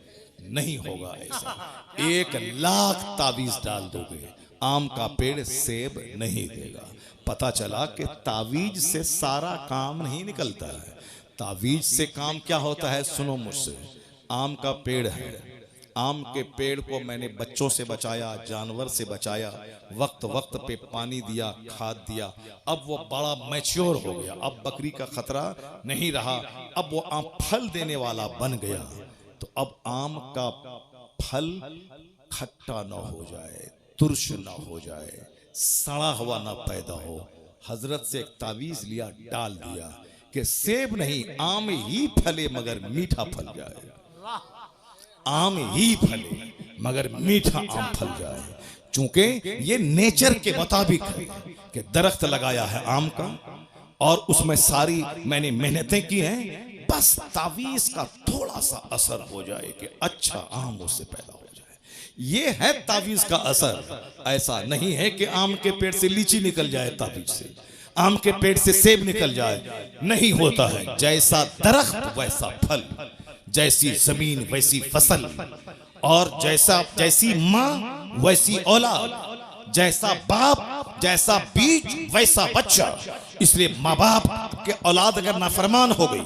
नहीं होगा ऐसा। 1 लाख तावीज डाल दोगे, आम का पेड़ सेब नहीं देगा। पता चला कि तावीज से सारा काम नहीं निकलता है। तावीज से काम क्या होता है, सुनो मुझसे। आम का पेड़ है, आम के पेड़ को मैंने बच्चों से बचाया, जानवर से बचाया, वक्त वक्त पे पानी दिया, खाद दिया। अब वो बड़ा मैच्योर हो गया, अब बकरी का खतरा नहीं रहा, अब वो आम फल देने वाला बन गया। तो अब आम का फल खट्टा ना हो जाए, तुर्श ना हो जाए, सड़ा हुआ ना पैदा हो। हजरत से एक तावीज लिया, डाल दिया कि सेब नहीं, आम ही फले मगर मीठा फल जाए। आम ही फले मगर मीठा आम फल जाए। चूंकि ये नेचर के मुताबिक है कि दरख्त लगाया है आम का और उसमें सारी मैंने मेहनतें की हैं, बस तावीज का थोड़ा सा असर हो जाए कि अच्छा आम उससे पैदा हो जाए। ये है तावीज का असर। ऐसा नहीं है कि आम के पेड़ से लीची निकल जाए, तावीज से आम के पेड़ से सेब निकल जाए, नहीं होता है। जैसा दरख्त वैसा फल, जैसी जमीन वैसी फसल, और जैसी माँ वैसी औलाद। जैसा बाप जैसा बीज वैसा बच्चा। इसलिए माँ बाप के औलाद अगर नाफरमान हो गई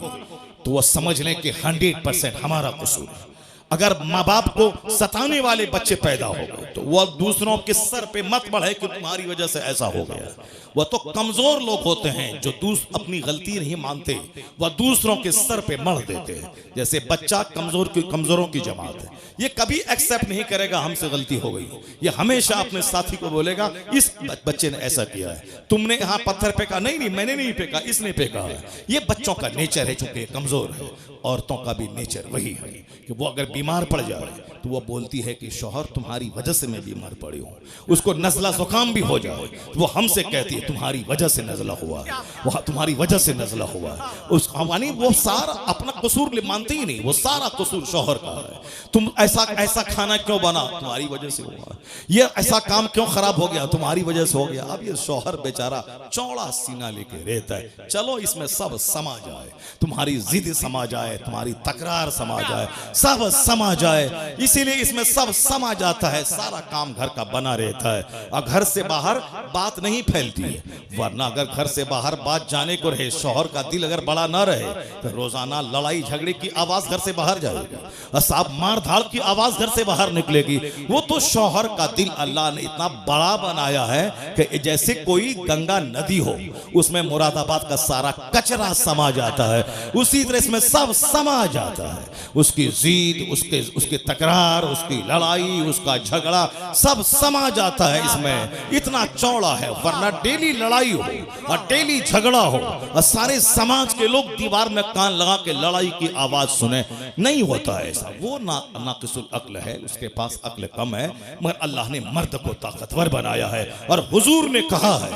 तो वह समझ लें कि 100% हमारा कसूर है। अगर माँ बाप को सताने वाले बच्चे पैदा हो गए तो वह दूसरों के सर पे मत बढ़े कि तुम्हारी वजह से ऐसा हो गया। वह तो कमजोर लोग होते हैं जो अपनी गलती नहीं मानते, वह दूसरों के सर पे मढ़ देते हैं। जैसे बच्चा कमजोरों की जमात है, ये कभी एक्सेप्ट नहीं करेगा हमसे गलती हो गई। ये हमेशा अपने साथी को बोलेगा इस बच्चे ने ऐसा किया है, तुमने यहाँ पत्थर फेंका, नहीं मैंने नहीं फेंका, इसने फेंका है। ये बच्चों का नेचर है, चूंकि कमजोर है। औरतों का भी नेचर वही है कि वो अगर बीमार पड़ जाए तो वो बोलती है कि शौहर तुम्हारी वजह से मैं बीमार पड़ी हूँ। उसको नज़ला जुकाम भी हो जाए तो वो हमसे कहती है तुम्हारी वजह से नज़ला हुआ, वह तुम्हारी वजह से नज़ला हुआ। उस यानी वो सारा अपना कसूर मानते ही नहीं, वो सारा कसूर शौहर का है। तुम ऐसा खाना क्यों बना, तुम्हारी वजह से हुआ। ये ऐसा काम क्यों खराब हो गया, तुम्हारी वजह से हो गया। अब ये शौहर बेचारा चौड़ा सीना लेके रहता है, चलो इसमें सब समा जाए, तुम्हारी जिद समा जाए, तुम्हारी तकरार समा जाए, सब समा जाए। इसीलिए इसमें सब समा जाता है, सारा काम घर का बना रहता है और घर से बाहर बात नहीं फैलती है। वरना अगर घर से बाहर बात जाने को रहे, शौहर का दिल अगर बड़ा ना रहे तो रोजाना लड़ाई झगड़े की आवाज घर से बाहर जाएगी, साहब मार धाड़ की आवाज घर से बाहर निकलेगी। वो तो शौहर का दिल अल्लाह ने इतना बड़ा बनाया है कि जैसे कोई गंगा नदी हो, उसमें मुरादाबाद का सारा कचरा समा जाता है, उसी तरह इसमें सब समा जाता है। उसकी जीद, उसके तकरार, उसकी लड़ाई, उसका झगड़ा सब समा जाता है इसमें। इतना चौड़ा है, वरना डेली लड़ाई हो और डेली झगड़ा हो और सारे समाज के लोग दीवार में कान लगा के लड़ाई की आवाज सुने, नहीं होता है ऐसा। वो नाकिसुल अक्ल है, उसके पास अक्ल कम है, मगर अल्लाह ने मर्द को ताकतवर बनाया है। और हुजूर ने कहा है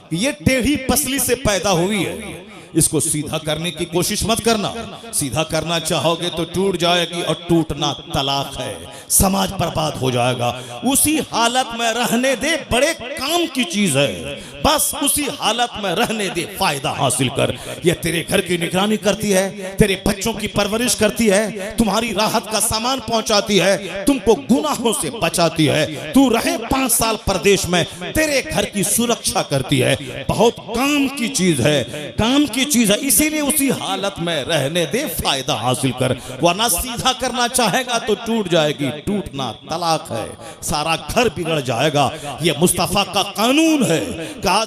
कि ये टेढ़ी पसली से पैदा हुई है, इसको सीधा करने की कोशिश मत करना। सीधा करना चाहोगे तो टूट जाएगी और टूटना तलाक है, समाज बर्बाद हो जाएगा। उसी हालत में रहने दे, बड़े काम की चीज है, बस उसी हालत में रहने दे, फायदा हासिल कर। ये तेरे घर की निगरानी करती है, तेरे बच्चों की परवरिश करती है, तुम्हारी राहत का सामान पहुंचाती है, तुमको गुनाहों से बचाती है। तू रहे 5 साल परदेश में, तेरे घर की सुरक्षा करती है। बहुत काम की चीज है, काम की चीज है, इसीलिए उसी हालत में रहने दे, फायदा हासिल कर। वरना सीधा करना चाहेगा तो टूट जाएगी, टूटना तलाक है, सारा घर बिगड़ जाएगा। ये मुस्तफा का कानून है, कहा